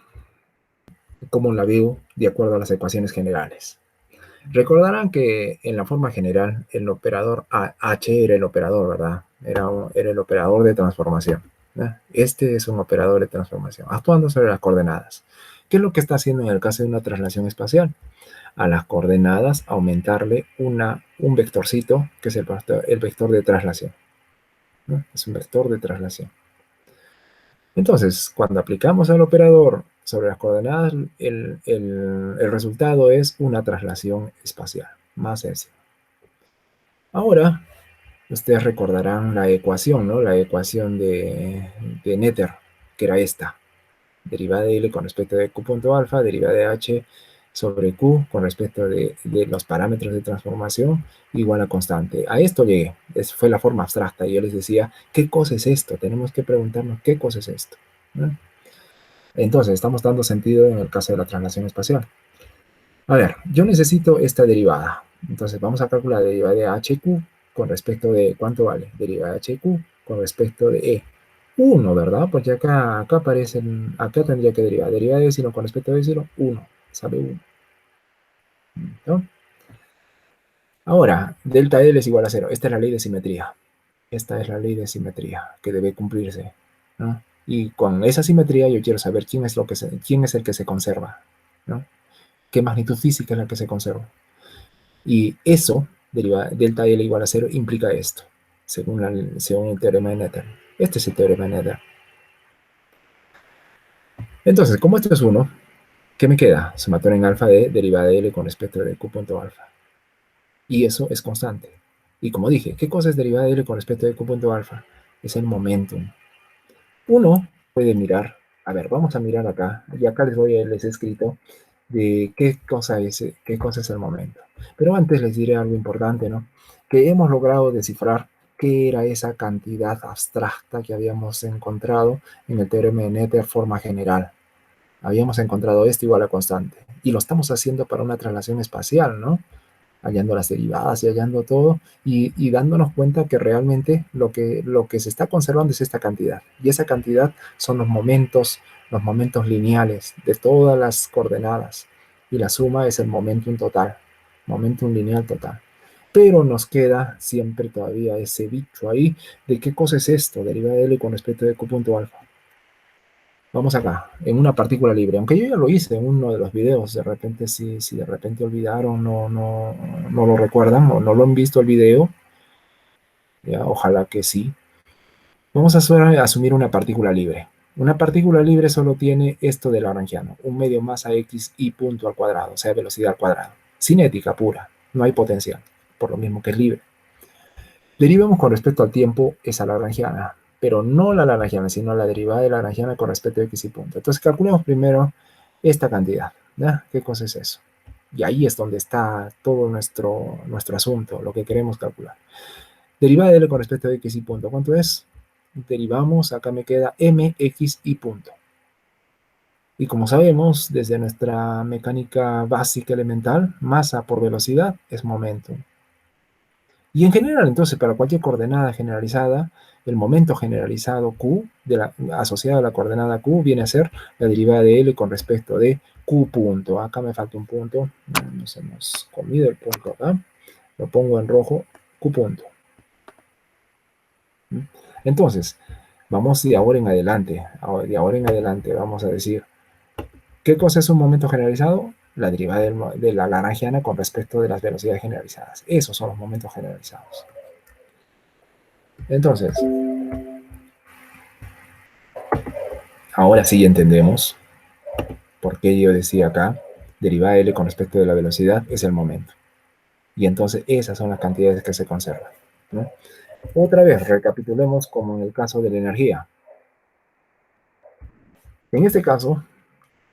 A: cómo la veo de acuerdo a las ecuaciones generales. Recordarán que en la forma general el operador H era el operador, ¿verdad? Era el operador de transformación, ¿no? Este es un operador de transformación, actuando sobre las coordenadas. ¿Qué es lo que está haciendo en el caso de una traslación espacial? A las coordenadas aumentarle un vectorcito, que es el vector de traslación, ¿no? Es un vector de traslación. Entonces, cuando aplicamos al operador sobre las coordenadas, el resultado es una traslación espacial, más sencillo. Ahora, ustedes recordarán la ecuación, ¿no? La ecuación de Noether, que era esta. Derivada de L con respecto de Q punto alfa, derivada de H sobre Q con respecto de los parámetros de transformación igual a constante. A esto llegué. Fue la forma abstracta. Y yo les decía, ¿qué cosa es esto? Tenemos que preguntarnos, ¿qué cosa es esto? ¿No? Entonces, estamos dando sentido en el caso de la traslación espacial. A ver, yo necesito esta derivada. Entonces, vamos a calcular la derivada de HQ con respecto de, ¿cuánto vale? Derivada de HQ con respecto de E. 1, ¿verdad? Porque acá aparecen, acá tendría que derivar. Derivada de epsilon con respecto de epsilon, 1. Sale 1. ¿No? Ahora, delta L es igual a 0. Esta es la ley de simetría. Esta es la ley de simetría que debe cumplirse, ¿no? Y con esa simetría yo quiero saber quién es el que se conserva, ¿no? ¿Qué magnitud física es la que se conserva? Y eso, delta L igual a 0, implica esto, según el teorema de Noether. Este es el teorema de Noether. Entonces, como esto es 1, ¿qué me queda? Sumatoria en alfa de derivada de L con respecto de Q punto alfa. Y eso es constante. Y como dije, ¿qué cosa es derivada de L con respecto de Q punto alfa? Es el momentum. Uno puede mirar, a ver, vamos a mirar acá, y acá les he escrito de qué cosa es el momento. Pero antes les diré algo importante, ¿no? Que hemos logrado descifrar qué era esa cantidad abstracta que habíamos encontrado en el teorema de Noether forma general. Habíamos encontrado esto igual a constante. Y lo estamos haciendo para una traslación espacial, ¿no? Hallando las derivadas y hallando todo y dándonos cuenta que realmente lo que se está conservando es esta cantidad. Y esa cantidad son los momentos lineales de todas las coordenadas. Y la suma es el momentum total, momentum lineal total. Pero nos queda siempre todavía ese bicho ahí de qué cosa es esto, derivada de L con respecto de Q punto alfa. Vamos acá, en una partícula libre. Aunque yo ya lo hice en uno de los videos, de repente si de repente olvidaron, no lo recuerdan o no lo han visto el video, ya, ojalá que sí. Vamos a asumir una partícula libre. Una partícula libre solo tiene esto de lagrangiano, un medio masa x y punto al cuadrado, o sea, velocidad al cuadrado. Cinética pura, no hay potencial, por lo mismo que es libre. Derivamos con respecto al tiempo esa lagrangiana, pero no la lagrangiana, sino la derivada de la lagrangiana con respecto a x y punto. Entonces calculemos primero esta cantidad, ¿ya? ¿Qué cosa es eso? Y ahí es donde está todo nuestro asunto, lo que queremos calcular. Derivada de L con respecto a X y punto. ¿Cuánto es? Derivamos, acá me queda mx y punto. Y como sabemos, desde nuestra mecánica básica elemental, masa por velocidad es momento. Y en general, entonces, para cualquier coordenada generalizada, el momento generalizado Q, asociado a la coordenada Q, viene a ser la derivada de L con respecto de Q punto. Acá me falta un punto, nos hemos comido el punto acá, lo pongo en rojo, Q punto. Entonces, vamos de ahora en adelante vamos a decir, ¿qué cosa es un momento generalizado? La derivada de la lagrangiana con respecto de las velocidades generalizadas. Esos son los momentos generalizados. Entonces, ahora sí entendemos por qué yo decía acá, derivada de L con respecto de la velocidad es el momento. Y entonces esas son las cantidades que se conservan, ¿no? Otra vez, recapitulemos como en el caso de la energía. En este caso,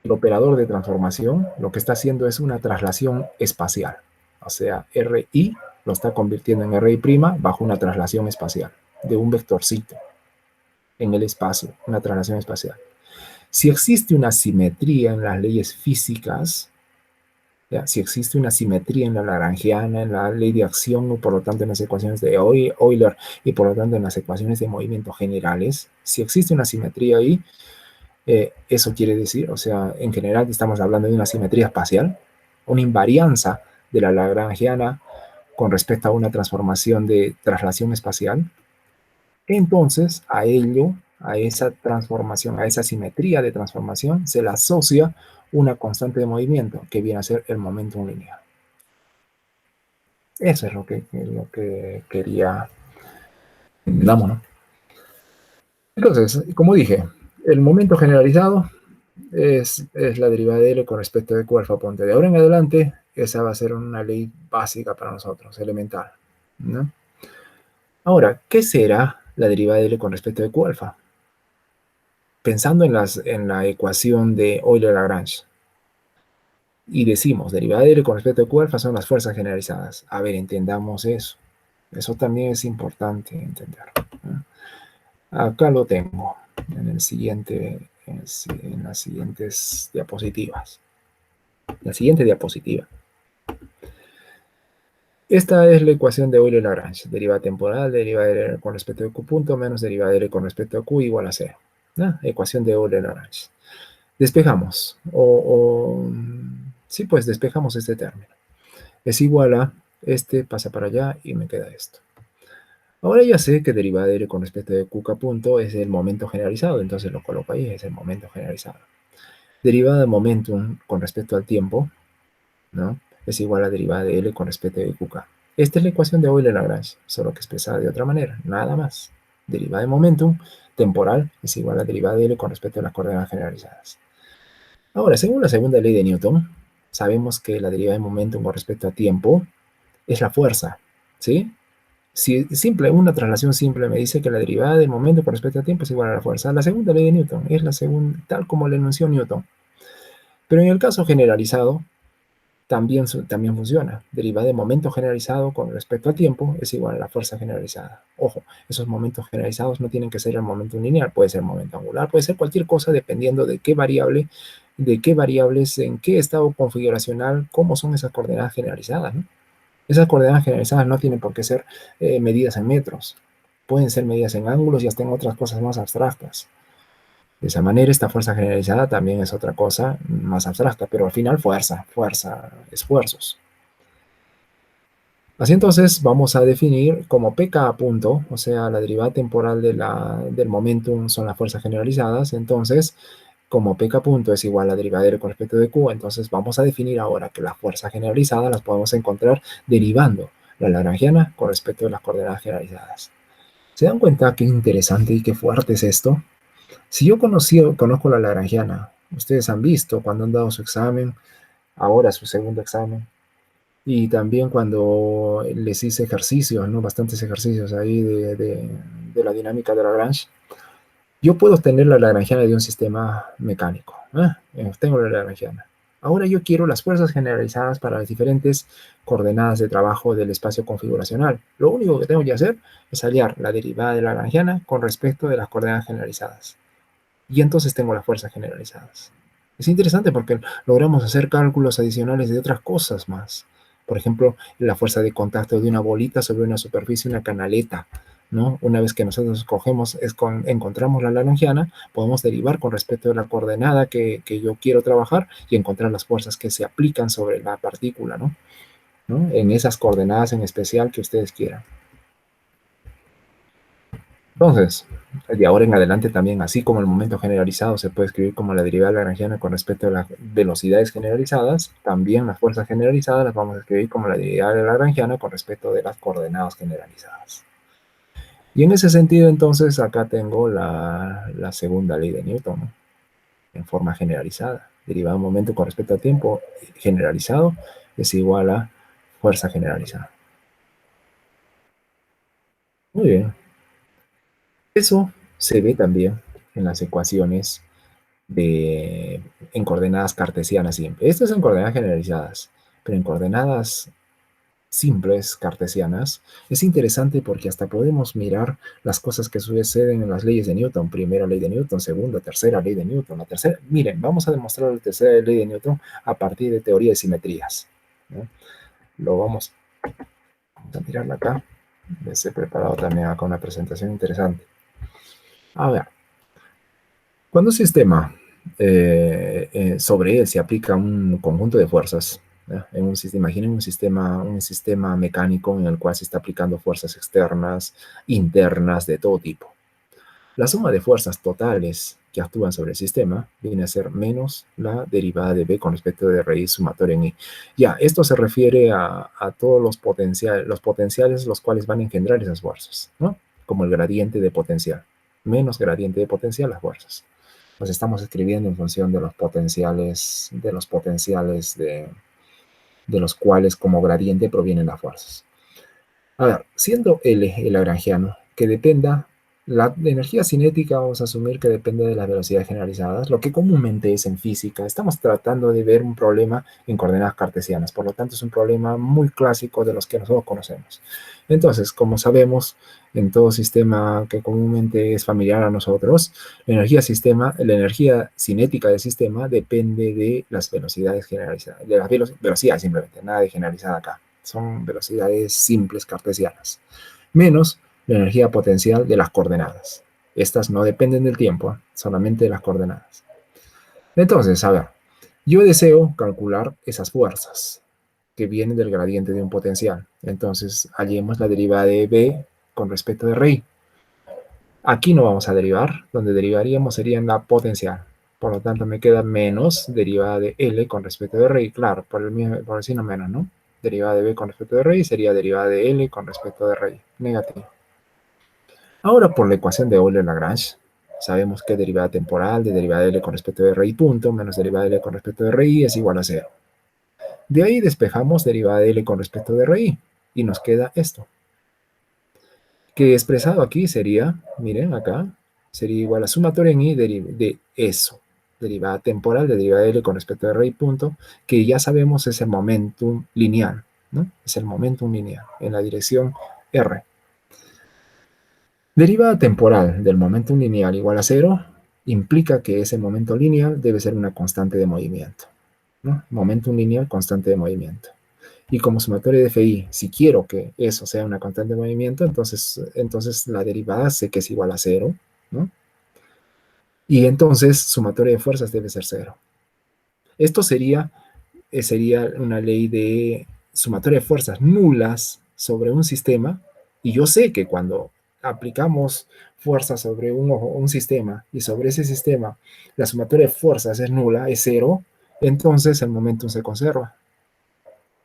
A: el operador de transformación lo que está haciendo es una traslación espacial. O sea, RI lo está convirtiendo en RI' bajo una traslación espacial de un vectorcito en el espacio, una traslación espacial. Si existe una simetría en las leyes físicas, ¿ya? Si existe una simetría en la lagrangiana, en la ley de acción, y por lo tanto en las ecuaciones de Euler y por lo tanto en las ecuaciones de movimiento generales, si existe una simetría ahí, eso quiere decir, o sea, en general estamos hablando de una simetría espacial, una invarianza de la lagrangiana con respecto a una transformación de traslación espacial. Entonces, a ello, a esa transformación, a esa simetría de transformación, se le asocia una constante de movimiento, que viene a ser el momentum lineal. Eso es lo que quería, ¿no? Entonces, como dije, el momento generalizado es la derivada de L con respecto de Q alfa punto. De ahora en adelante, esa va a ser una ley básica para nosotros, elemental, ¿no? Ahora, ¿qué será la derivada de L con respecto de Q alfa? Pensando en la ecuación de Euler-Lagrange, y decimos, derivada de L con respecto de Q alfa son las fuerzas generalizadas. A ver, entendamos eso. Eso también es importante entender, ¿no? Acá lo tengo en el siguiente, en las siguientes diapositivas. La siguiente diapositiva. Esta es la ecuación de Euler-Lagrange. Derivada temporal, derivada de L con respecto a Q punto menos derivada de L con respecto a Q igual a 0. ¿No? Ecuación de Euler-Lagrange. Despejamos. Sí, pues despejamos este término. Es igual a este, pasa para allá y me queda esto. Ahora ya sé que derivada de L con respecto de Q punto es el momento generalizado, entonces lo coloco ahí, es el momento generalizado. Derivada de momentum con respecto al tiempo, ¿no? Es igual a derivada de L con respecto de QK. Esta es la ecuación de Euler-Lagrange, solo que expresada de otra manera, nada más. Derivada de momentum temporal es igual a derivada de L con respecto a las coordenadas generalizadas. Ahora, según la segunda ley de Newton, sabemos que la derivada de momentum con respecto a tiempo es la fuerza, ¿sí? Si una traslación simple me dice que la derivada del momento con respecto a tiempo es igual a la fuerza, la segunda ley de Newton es la segunda, tal como la enunció Newton. Pero en el caso generalizado, también funciona. Derivada de momento generalizado con respecto a tiempo es igual a la fuerza generalizada. Ojo, esos momentos generalizados no tienen que ser el momento lineal, puede ser momento angular, puede ser cualquier cosa dependiendo de qué variables, en qué estado configuracional, cómo son esas coordenadas generalizadas, ¿no? Esas coordenadas generalizadas no tienen por qué ser medidas en metros, pueden ser medidas en ángulos y hasta en otras cosas más abstractas. De esa manera, esta fuerza generalizada también es otra cosa más abstracta, pero al final fuerza, esfuerzos. Así entonces vamos a definir como pk punto, o sea, la derivada temporal del momentum son las fuerzas generalizadas, entonces como pk punto es igual a la derivada de L con respecto de q, entonces vamos a definir ahora que las fuerzas generalizadas las podemos encontrar derivando la lagrangiana con respecto a las coordenadas generalizadas. ¿Se dan cuenta qué interesante y qué fuerte es esto? Si yo conozco la lagrangiana, ustedes han visto cuando han dado su examen, ahora su segundo examen, y también cuando les hice ejercicios, ¿no? Bastantes ejercicios ahí de la dinámica de Lagrange, yo puedo tener la lagrangiana de un sistema mecánico, ¿eh? Tengo la lagrangiana. Ahora yo quiero las fuerzas generalizadas para las diferentes coordenadas de trabajo del espacio configuracional. Lo único que tengo que hacer es hallar la derivada de la lagrangiana con respecto de las coordenadas generalizadas. Y entonces tengo las fuerzas generalizadas. Es interesante porque logramos hacer cálculos adicionales de otras cosas más. Por ejemplo, la fuerza de contacto de una bolita sobre una superficie, una canaleta, ¿no? Una vez que nosotros encontramos la lagrangiana, podemos derivar con respecto a la coordenada que yo quiero trabajar y encontrar las fuerzas que se aplican sobre la partícula, ¿no? ¿No? En esas coordenadas en especial que ustedes quieran. Entonces, de ahora en adelante también, así como el momento generalizado se puede escribir como la derivada lagrangiana con respecto a las velocidades generalizadas, también las fuerzas generalizadas las vamos a escribir como la derivada lagrangiana con respecto de las coordenadas generalizadas. Y en ese sentido, entonces, acá tengo la segunda ley de Newton, ¿no? En forma generalizada. Derivada de momento con respecto a tiempo generalizado es igual a fuerza generalizada. Muy bien. Eso se ve también en las ecuaciones en coordenadas cartesianas siempre. Estas son coordenadas generalizadas, pero en coordenadas simples cartesianas es interesante porque hasta podemos mirar las cosas que suceden en las leyes de Newton. Primera ley de Newton, segunda, tercera ley de Newton. La tercera, miren, vamos a demostrar la tercera ley de Newton a partir de teoría de simetrías, ¿no? Lo vamos a mirarla acá. Les he preparado también acá una presentación interesante. A ver, cuando un sistema sobre él se aplica un conjunto de fuerzas, ¿no? En un sistema, imaginen un sistema mecánico en el cual se está aplicando fuerzas externas, internas, de todo tipo. La suma de fuerzas totales que actúan sobre el sistema viene a ser menos la derivada de B con respecto de raíz sumatoria en I. Ya, esto se refiere a todos los potenciales los cuales van a engendrar esas fuerzas, ¿no? Como el gradiente de potencial. Menos gradiente de potencial las fuerzas. Pues estamos escribiendo en función de los potenciales de los cuales como gradiente provienen las fuerzas. A ver, siendo L el lagrangiano, que dependa, la energía cinética vamos a asumir que depende de las velocidades generalizadas, lo que comúnmente es en física. Estamos tratando de ver un problema en coordenadas cartesianas, por lo tanto es un problema muy clásico de los que nosotros conocemos. Entonces, como sabemos, en todo sistema que comúnmente es familiar a nosotros, la energía cinética del sistema depende de las velocidades generalizadas, de las velocidades simplemente, nada de generalizada acá. Son velocidades simples cartesianas, menos la energía potencial de las coordenadas. Estas no dependen del tiempo, solamente de las coordenadas. Entonces, a ver, yo deseo calcular esas fuerzas que vienen del gradiente de un potencial. Entonces, hallemos la derivada de B con respecto de RI. Aquí no vamos a derivar, donde derivaríamos sería en la potencial. Por lo tanto, me queda menos derivada de L con respecto de RI. Claro, por el signo menos, ¿no? Derivada de B con respecto de RI sería derivada de L con respecto de RI. Negativo. Ahora, por la ecuación de Euler-Lagrange, sabemos que derivada temporal de derivada de L con respecto de RI punto menos derivada de L con respecto de RI es igual a 0. De ahí despejamos derivada de L con respecto de RI y nos queda esto, que expresado aquí sería, miren acá, sería igual a sumatoria en I de eso, derivada temporal de derivada de L con respecto de RI punto, que ya sabemos es el momentum lineal, ¿no? Es el momentum lineal en la dirección R. Derivada temporal del momentum lineal igual a 0 implica que ese momento lineal debe ser una constante de movimiento, ¿no? Momentum lineal constante de movimiento. Y como sumatoria de Fi, si quiero que eso sea una constante de movimiento, entonces la derivada sé que es igual a 0, ¿no? Y entonces sumatoria de fuerzas debe ser 0. Esto sería una ley de sumatoria de fuerzas nulas sobre un sistema, y yo sé que cuando aplicamos fuerzas sobre un sistema y sobre ese sistema la sumatoria de fuerzas es nula, es 0, entonces el momentum se conserva.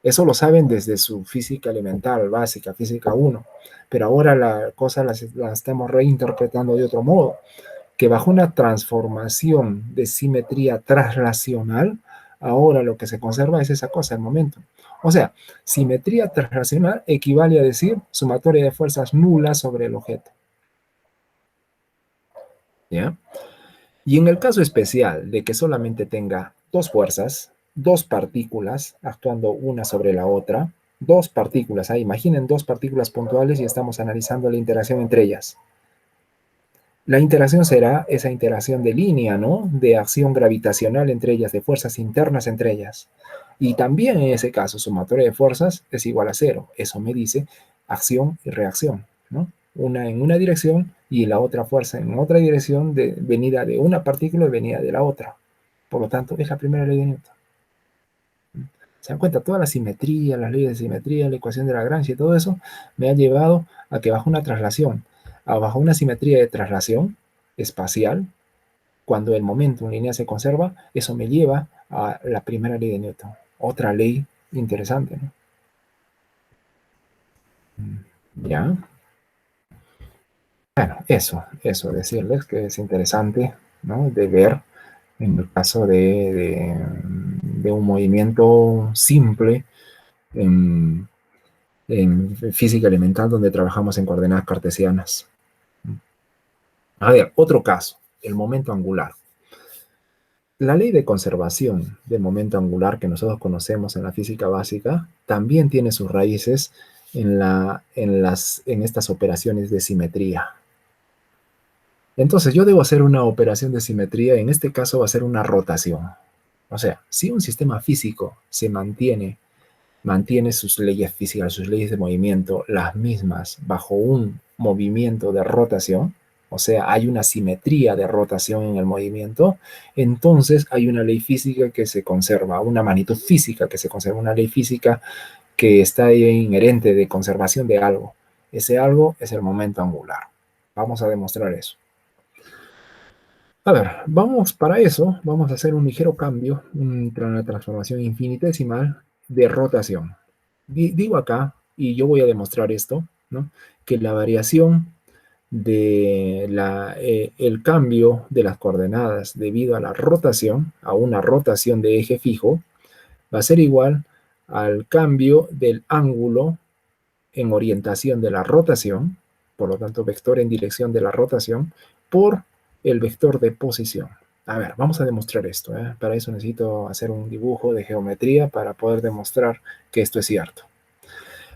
A: Eso lo saben desde su física elemental, básica, física 1, pero ahora la cosa la estamos reinterpretando de otro modo, que bajo una transformación de simetría translacional, ahora lo que se conserva es esa cosa, el momento. O sea, simetría translacional equivale a decir sumatoria de fuerzas nulas sobre el objeto. ¿Ya? Y en el caso especial de que solamente tenga dos fuerzas, dos partículas actuando una sobre la otra, dos partículas, imaginen dos partículas puntuales y estamos analizando la interacción entre ellas. La interacción será esa interacción de línea, ¿no? De acción gravitacional entre ellas, de fuerzas internas entre ellas. Y también en ese caso, sumatoria de fuerzas es igual a cero. Eso me dice acción y reacción, ¿no? Una en una dirección y la otra fuerza en otra dirección, de venida de una partícula y venida de la otra. Por lo tanto, es la primera ley de Newton. ¿Se dan cuenta? Toda la simetría, las leyes de simetría, la ecuación de Lagrange y todo eso me ha llevado a que bajo una traslación, bajo una simetría de traslación espacial, cuando el momento en línea se conserva, eso me lleva a la primera ley de Newton. Otra ley interesante, ¿no? ¿Ya? Bueno, eso, decirles que es interesante, ¿no? De ver en el caso de un movimiento simple en física elemental donde trabajamos en coordenadas cartesianas. A ver, otro caso, el momento angular. La ley de conservación del momento angular que nosotros conocemos en la física básica también tiene sus raíces en estas operaciones de simetría. Entonces yo debo hacer una operación de simetría, en este caso va a ser una rotación. O sea, si un sistema físico se mantiene sus leyes físicas, sus leyes de movimiento, las mismas bajo un movimiento de rotación, o sea, hay una simetría de rotación en el movimiento, entonces hay una ley física que se conserva, una magnitud física que se conserva, una ley física que está inherente de conservación de algo. Ese algo es el momento angular. Vamos a demostrar eso. A ver, para eso, vamos a hacer un ligero cambio, una transformación infinitesimal de rotación. Digo acá, y yo voy a demostrar esto, ¿no? Que la variación el cambio de las coordenadas debido a la rotación, a una rotación de eje fijo, va a ser igual al cambio del ángulo en orientación de la rotación, por lo tanto, vector en dirección de la rotación, por el vector de posición. A ver, vamos a demostrar esto, ¿eh? Para eso necesito hacer un dibujo de geometría para poder demostrar que esto es cierto.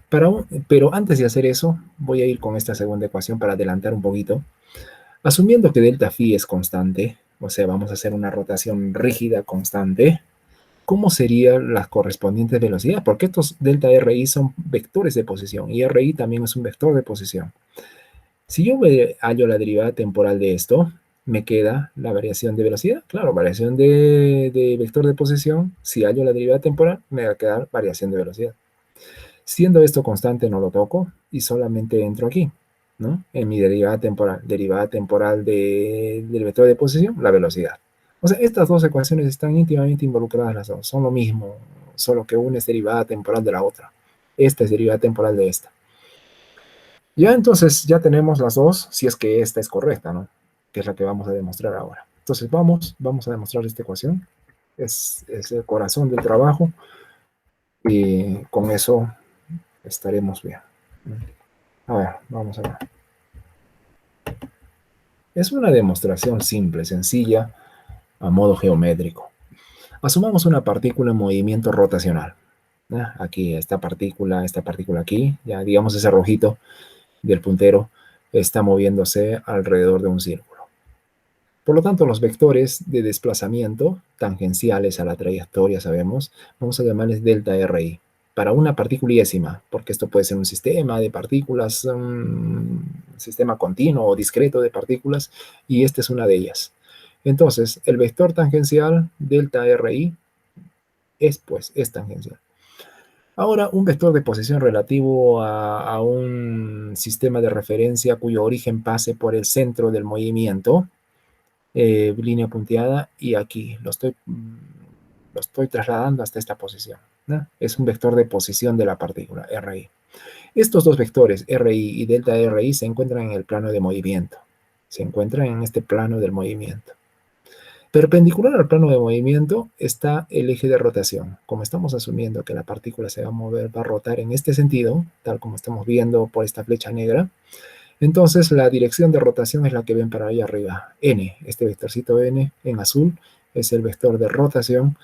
A: Pero antes de hacer eso, voy a ir con esta segunda ecuación para adelantar un poquito. Asumiendo que delta phi es constante, o sea, vamos a hacer una rotación rígida constante, ¿cómo serían las correspondientes velocidades? Porque estos delta RI son vectores de posición y RI también es un vector de posición. Si yo hallo la derivada temporal de esto, me queda la variación de velocidad. Claro, variación de vector de posición. Si hallo la derivada temporal, me va a quedar variación de velocidad. Siendo esto constante, no lo toco y solamente entro aquí, ¿no? En mi derivada temporal del vector de posición, la velocidad. O sea, estas dos ecuaciones están íntimamente involucradas las dos, son lo mismo, solo que una es derivada temporal de la otra. Esta es derivada temporal de esta. Ya entonces ya tenemos las dos, si es que esta es correcta, ¿no? Que es la que vamos a demostrar ahora. Entonces vamos a demostrar esta ecuación. Es el corazón del trabajo y con eso estaremos bien. A ver, vamos a ver. Es una demostración simple, sencilla, a modo geométrico. Asumamos una partícula en movimiento rotacional. Aquí, esta partícula aquí, ya digamos ese rojito del puntero, está moviéndose alrededor de un círculo. Por lo tanto, los vectores de desplazamiento tangenciales a la trayectoria, sabemos, vamos a llamarles delta RI, para una particulésima, porque esto puede ser un sistema de partículas, un sistema continuo o discreto de partículas, y esta es una de ellas. Entonces, el vector tangencial delta RI es tangencial. Ahora, un vector de posición relativo a un sistema de referencia cuyo origen pase por el centro del movimiento, línea punteada, y aquí lo estoy trasladando hasta esta posición, ¿no? Es un vector de posición de la partícula, RI. Estos dos vectores, RI y delta RI, se encuentran en el plano de movimiento. Se encuentran en este plano del movimiento. Perpendicular al plano de movimiento está el eje de rotación. Como estamos asumiendo que la partícula se va a mover, va a rotar en este sentido, tal como estamos viendo por esta flecha negra, entonces la dirección de rotación es la que ven para allá arriba. N, este vectorcito N en azul, es el vector de rotación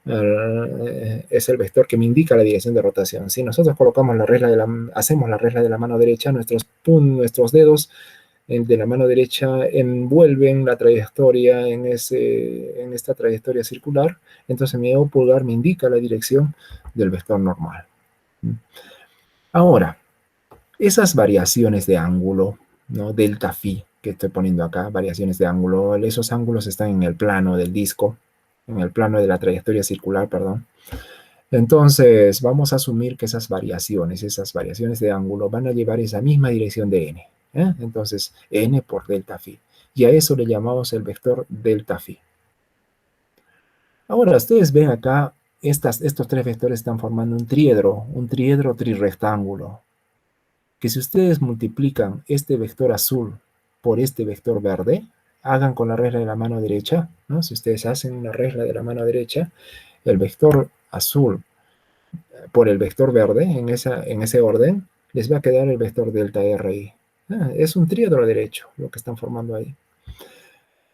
A: Es el vector que me indica la dirección de rotación. Si nosotros colocamos hacemos la regla de la mano derecha, nuestros dedos de la mano derecha envuelven la trayectoria en esta trayectoria circular, entonces mi dedo pulgar me indica la dirección del vector normal. Ahora, esas variaciones de ángulo, ¿no? Delta phi, que estoy poniendo acá, variaciones de ángulo, esos ángulos están en el plano del disco, en el plano de la trayectoria circular, perdón. Entonces, vamos a asumir que esas variaciones de ángulo van a llevar esa misma dirección de n. Entonces, n por delta phi. Y a eso le llamamos el vector delta phi. Ahora, ustedes ven acá, estos tres vectores están formando un triedro trirrectángulo, que si ustedes multiplican este vector azul por este vector verde, hagan con la regla de la mano derecha, ¿no? Si ustedes hacen una regla de la mano derecha, el vector azul por el vector verde en ese orden, les va a quedar el vector delta RI. Es un triedro derecho lo que están formando ahí.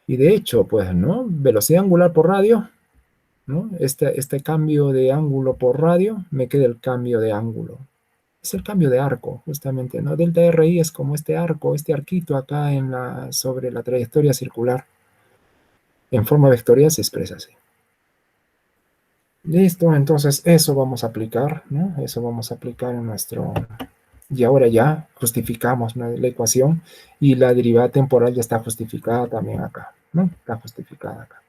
A: Y de hecho, pues, ¿no? Velocidad angular por radio, ¿no? Este cambio de ángulo por radio me queda el cambio de ángulo. Es el cambio de arco, justamente, ¿no? Delta RI es como este arco, este arquito acá sobre la trayectoria circular. En forma vectorial se expresa así. Listo, entonces eso vamos a aplicar, ¿no? Eso vamos a aplicar en nuestro... Y ahora ya justificamos, ¿no? La ecuación y la derivada temporal ya está justificada también acá, ¿no? Está justificada acá.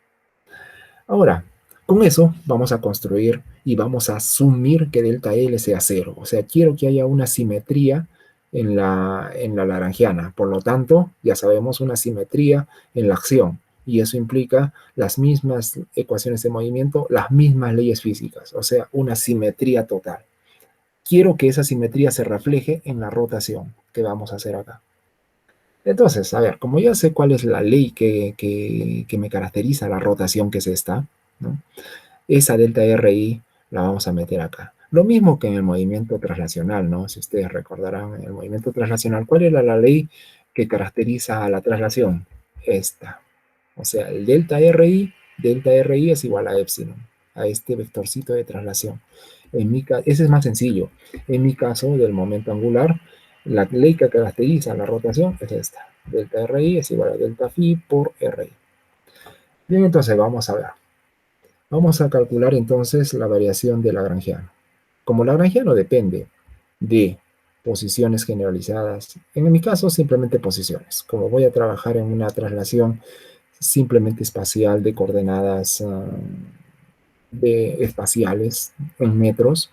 A: Ahora, con eso vamos a construir y vamos a asumir que delta L sea cero. O sea, quiero que haya una simetría en la lagrangiana. Por lo tanto, ya sabemos una simetría en la acción. Y eso implica las mismas ecuaciones de movimiento, las mismas leyes físicas. O sea, una simetría total. Quiero que esa simetría se refleje en la rotación que vamos a hacer acá. Entonces, a ver, como ya sé cuál es la ley que me caracteriza la rotación que es esta, ¿no? Esa delta RI la vamos a meter acá. Lo mismo que en el movimiento traslacional, ¿no? Si ustedes recordarán, en el movimiento traslacional, ¿cuál era la ley que caracteriza a la traslación? Esta. O sea, el delta RI es igual a épsilon, a este vectorcito de traslación. Ese es más sencillo. En mi caso, del momento angular, la ley que caracteriza la rotación es esta. Delta RI es igual a delta phi por RI. Bien, entonces vamos a ver. Vamos a calcular entonces la variación de Lagrangiano. Como Lagrangiano depende de posiciones generalizadas, en mi caso simplemente posiciones. Como voy a trabajar en una traslación simplemente espacial de coordenadas espaciales en metros,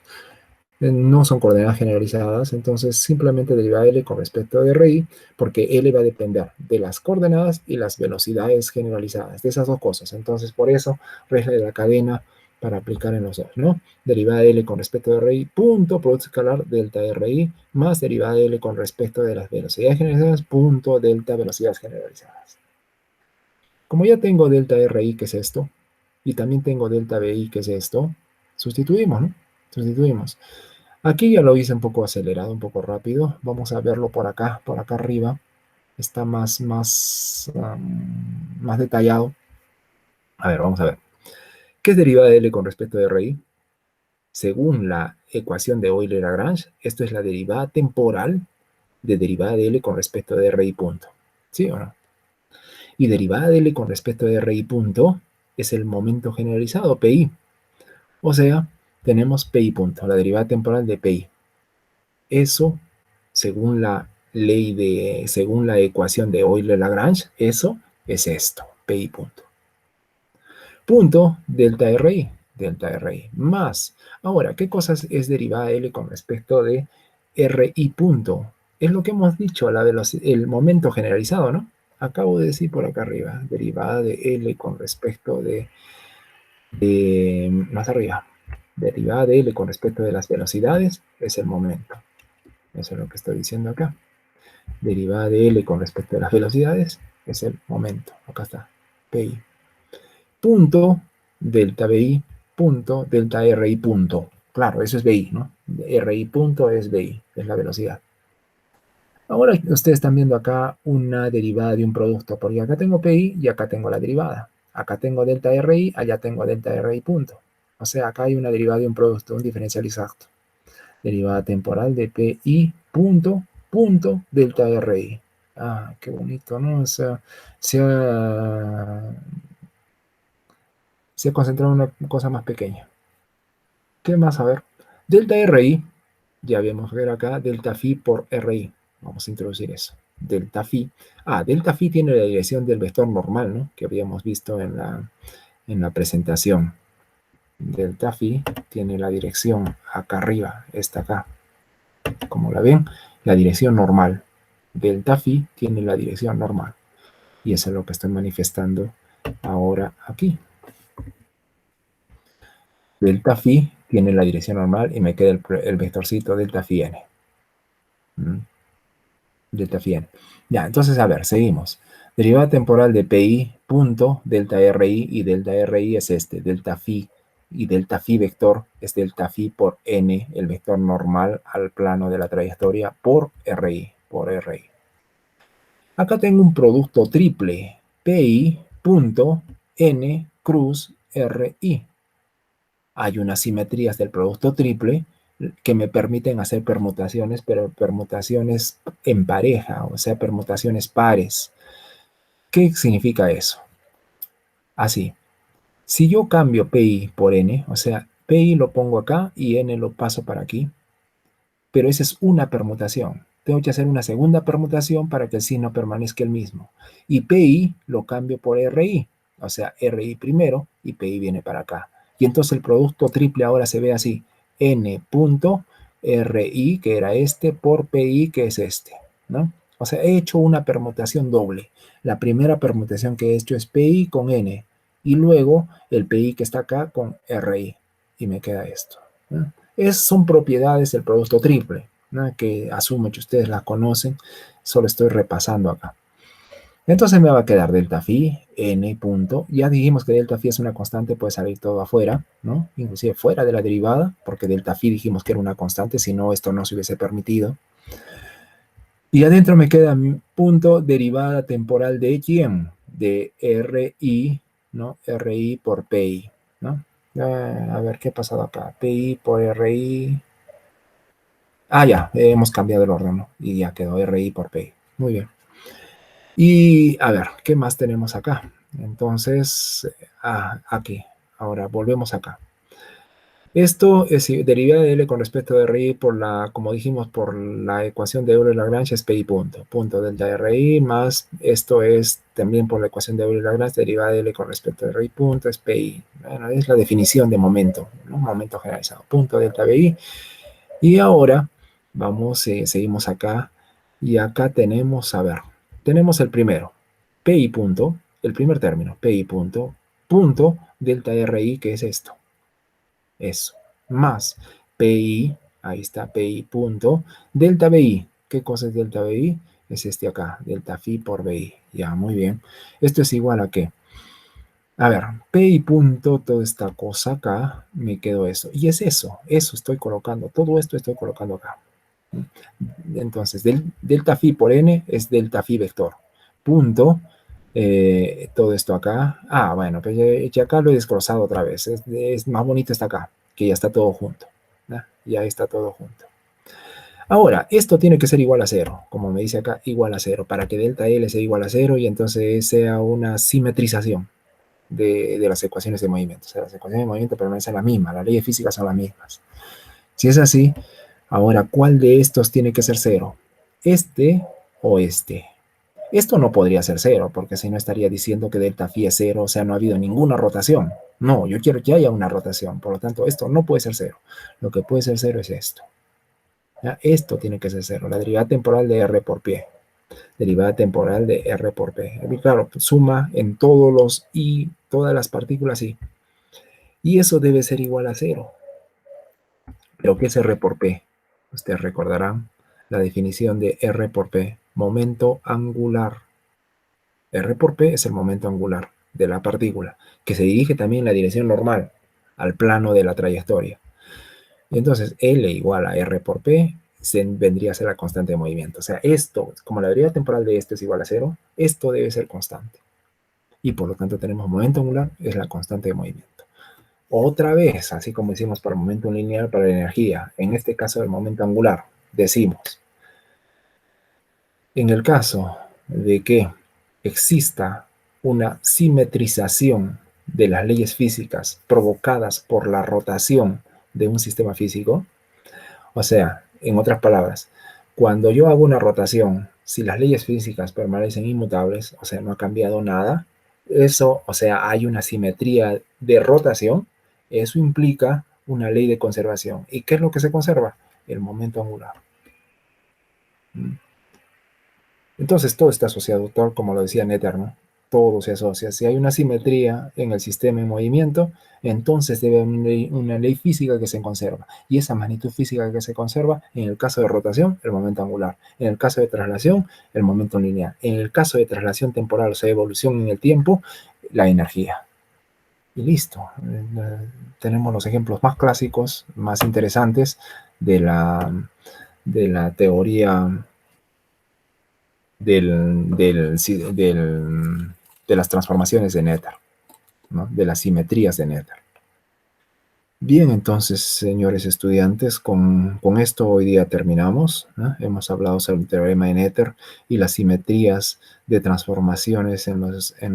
A: no son coordenadas generalizadas, entonces simplemente deriva L con respecto de RI, porque L va a depender de las coordenadas y las velocidades generalizadas, de esas dos cosas. Entonces, por eso, regla de la cadena para aplicar en los dos, ¿no? Derivada de L con respecto de RI, punto, producto escalar, delta RI, más derivada de L con respecto de las velocidades generalizadas, punto, delta, velocidades generalizadas. Como ya tengo delta RI, que es esto, y también tengo delta BI, que es esto, sustituimos, ¿no? Sustituimos. Aquí ya lo hice un poco acelerado, un poco rápido. Vamos a verlo por acá arriba. Está más detallado. A ver, vamos a ver. ¿Qué es derivada de L con respecto de RI? Según la ecuación de Euler-Lagrange, esto es la derivada temporal de derivada de L con respecto de RI punto. ¿Sí o no? Y derivada de L con respecto de RI punto es el momento generalizado, PI. O sea, tenemos PI punto, la derivada temporal de PI. Eso, según según la ecuación de Euler-Lagrange, eso es esto, PI punto. Punto delta RI, más. Ahora, ¿qué cosas es derivada L con respecto de RI punto? Es lo que hemos dicho, el momento generalizado, ¿no? Acabo de decir por acá arriba, derivada de L con respecto más arriba, derivada de L con respecto de las velocidades es el momento. Eso es lo que estoy diciendo acá. Derivada de L con respecto a las velocidades es el momento. Acá está. PI. Punto delta BI punto delta RI punto. Claro, eso es BI, ¿no? RI punto es BI, es la velocidad. Ahora ustedes están viendo acá una derivada de un producto, porque acá tengo PI y acá tengo la derivada. Acá tengo delta RI, allá tengo delta RI punto. O sea, acá hay una derivada de un producto, un diferencial exacto. Derivada temporal de PI punto delta RI. Ah, qué bonito, ¿no? O sea, se ha, se ha concentrado en una cosa más pequeña. ¿Qué más? A ver. Delta RI, ya vemos ver acá, delta phi por RI. Vamos a introducir eso. Delta phi. Ah, delta phi tiene la dirección del vector normal, ¿no? Que habíamos visto en la presentación. Delta phi tiene la dirección acá arriba, esta acá. Como la ven, la dirección normal. Delta phi tiene la dirección normal. Y eso es lo que estoy manifestando ahora aquí. Delta phi tiene la dirección normal y me queda el vectorcito delta phi n. Delta phi n. Ya, entonces, a ver, seguimos. Derivada temporal de pi punto delta ri, y delta ri es este, delta phi, y delta phi vector es delta phi por n, el vector normal al plano de la trayectoria, por ri. Acá tengo un producto triple, pi punto n cruz ri. Hay unas simetrías del producto triple que me permiten hacer permutaciones, pero permutaciones en pareja, o sea, permutaciones pares. ¿Qué significa eso? Así, si yo cambio PI por N, o sea, PI lo pongo acá y N lo paso para aquí, pero esa es una permutación. Tengo que hacer una segunda permutación para que el signo permanezca el mismo. Y PI lo cambio por RI, o sea, RI primero y PI viene para acá. Y entonces el producto triple ahora se ve así, N punto RI, que era este, por PI, que es este, ¿no? O sea, he hecho una permutación doble. La primera permutación que he hecho es PI con N, y luego el PI que está acá con RI, y me queda esto, ¿no? Son propiedades del producto triple, ¿no? Que asumo que ustedes las conocen, solo estoy repasando acá. Entonces me va a quedar delta phi, n punto. Ya dijimos que delta phi es una constante, puede salir todo afuera, ¿no? Inclusive fuera de la derivada, porque delta phi dijimos que era una constante, si no, esto no se hubiese permitido. Y adentro me queda punto derivada temporal de quién, de RI, ¿no? RI por PI, ¿no? A ver, ¿qué ha pasado acá? PI por RI. Ah, ya, hemos cambiado el orden, ¿no? Y ya quedó RI por PI. Muy bien. Y a ver, ¿qué más tenemos acá? Entonces, aquí. Ahora volvemos acá. Esto es derivada de L con respecto de RI por la, como dijimos, por la ecuación de Euler-Lagrange es PI punto. Punto delta de RI más, esto es también por la ecuación de Euler-Lagrange, derivada de L con respecto de RI punto es PI. Bueno, es la definición de momento, ¿no? Momento generalizado. Punto delta BI. Y ahora vamos, seguimos acá. Y acá tenemos, a ver, tenemos el primero, PI punto, el primer término, PI punto, punto delta RI, que es esto. Eso. Más PI, ahí está, PI punto, delta BI. ¿Qué cosa es delta BI? Es este acá, delta phi por BI. Ya, muy bien. Esto es igual a qué. A ver, PI punto, toda esta cosa acá, me quedo eso. Y es eso estoy colocando, todo esto estoy colocando acá. Entonces, delta phi por n es delta phi vector. Punto, todo esto acá. Ah, bueno, pues ya acá lo he desglosado otra vez. Es más bonito está acá, que ya está todo junto. ¿No? Ya está todo junto. Ahora, esto tiene que ser igual a cero, como me dice acá, igual a cero, para que delta L sea igual a cero y entonces sea una simetrización de las ecuaciones de movimiento. O sea, las ecuaciones de movimiento permanecen las mismas, las leyes físicas son las mismas. Si es así, ahora, ¿cuál de estos tiene que ser cero? ¿Este o este? Esto no podría ser cero, porque si no estaría diciendo que delta phi es cero, o sea, no ha habido ninguna rotación. No, yo quiero que haya una rotación, por lo tanto, esto no puede ser cero. Lo que puede ser cero es esto. ¿Ya? Esto tiene que ser cero, la derivada temporal de R por P. Derivada temporal de R por P. Y claro, suma en todos los I, todas las partículas I. Y eso debe ser igual a cero. ¿Pero qué es R por P? Ustedes recordarán la definición de R por P, momento angular. R por P es el momento angular de la partícula, que se dirige también en la dirección normal, al plano de la trayectoria. Y entonces L igual a R por P vendría a ser la constante de movimiento. O sea, esto, como la derivada temporal de esto es igual a cero, esto debe ser constante. Y por lo tanto tenemos momento angular, es la constante de movimiento. Otra vez, así como hicimos para el momento lineal, para la energía, en este caso el momento angular, decimos, en el caso de que exista una simetrización de las leyes físicas provocadas por la rotación de un sistema físico, o sea, en otras palabras, cuando yo hago una rotación, si las leyes físicas permanecen inmutables, o sea, no ha cambiado nada, eso, o sea, hay una simetría de rotación, eso implica una ley de conservación. ¿Y qué es lo que se conserva? El momento angular. Entonces todo está asociado, tal como lo decía Nether, ¿no? Todo se asocia. Si hay una simetría en el sistema en movimiento, entonces debe haber una ley física que se conserva. Y esa magnitud física que se conserva, en el caso de rotación, el momento angular. En el caso de traslación, el momento lineal. En el caso de traslación temporal, o sea, evolución en el tiempo, la energía. Y listo. Tenemos los ejemplos más clásicos, más interesantes de la teoría de las transformaciones de Nether, ¿no? De las simetrías de Nether. Bien, entonces, señores estudiantes, con esto hoy día terminamos, ¿no? Hemos hablado sobre el teorema de Nether y las simetrías de transformaciones en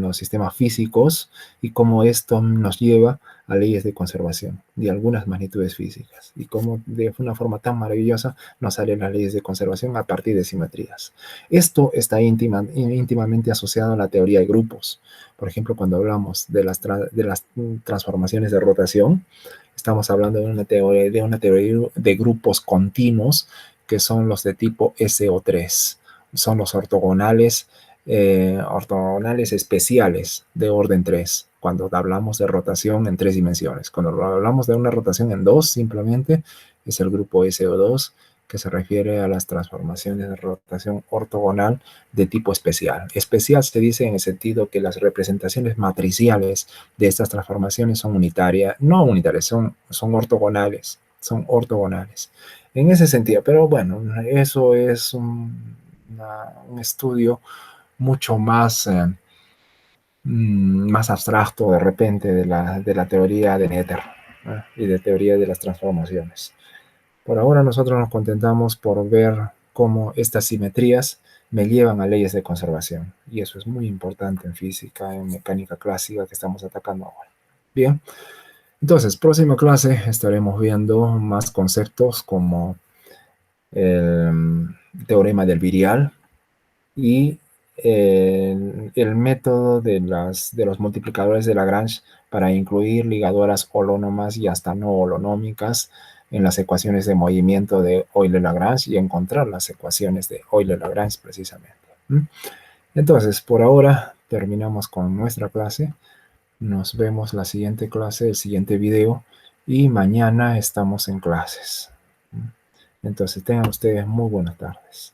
A: los sistemas físicos y cómo esto nos lleva a leyes de conservación de algunas magnitudes físicas y cómo de una forma tan maravillosa nos salen las leyes de conservación a partir de simetrías. Esto está íntimamente asociado a la teoría de grupos. Por ejemplo, cuando hablamos de las transformaciones de rotación, estamos hablando de una teoría de grupos continuos que son los de tipo SO3. Son los ortogonales especiales de orden 3, cuando hablamos de rotación en 3 dimensiones. Cuando hablamos de una rotación en 2, simplemente es el grupo SO2, que se refiere a las transformaciones de rotación ortogonal de tipo especial. Especial se dice en el sentido que las representaciones matriciales de estas transformaciones son unitarias, no unitarias, son ortogonales, son ortogonales. En ese sentido, pero bueno, eso es un estudio mucho más abstracto de repente de la teoría de Nether, ¿eh? Y de teoría de las transformaciones. Por ahora nosotros nos contentamos por ver cómo estas simetrías me llevan a leyes de conservación. Y eso es muy importante en física, en mecánica clásica que estamos atacando ahora. Bien, entonces, próxima clase estaremos viendo más conceptos como el teorema del virial y el método de los multiplicadores de Lagrange para incluir ligadoras holónomas y hasta no holonómicas en las ecuaciones de movimiento de Euler-Lagrange y encontrar las ecuaciones de Euler-Lagrange precisamente. Entonces, por ahora terminamos con nuestra clase. Nos vemos la siguiente clase, el siguiente video, y mañana estamos en clases. Entonces, tengan ustedes muy buenas tardes.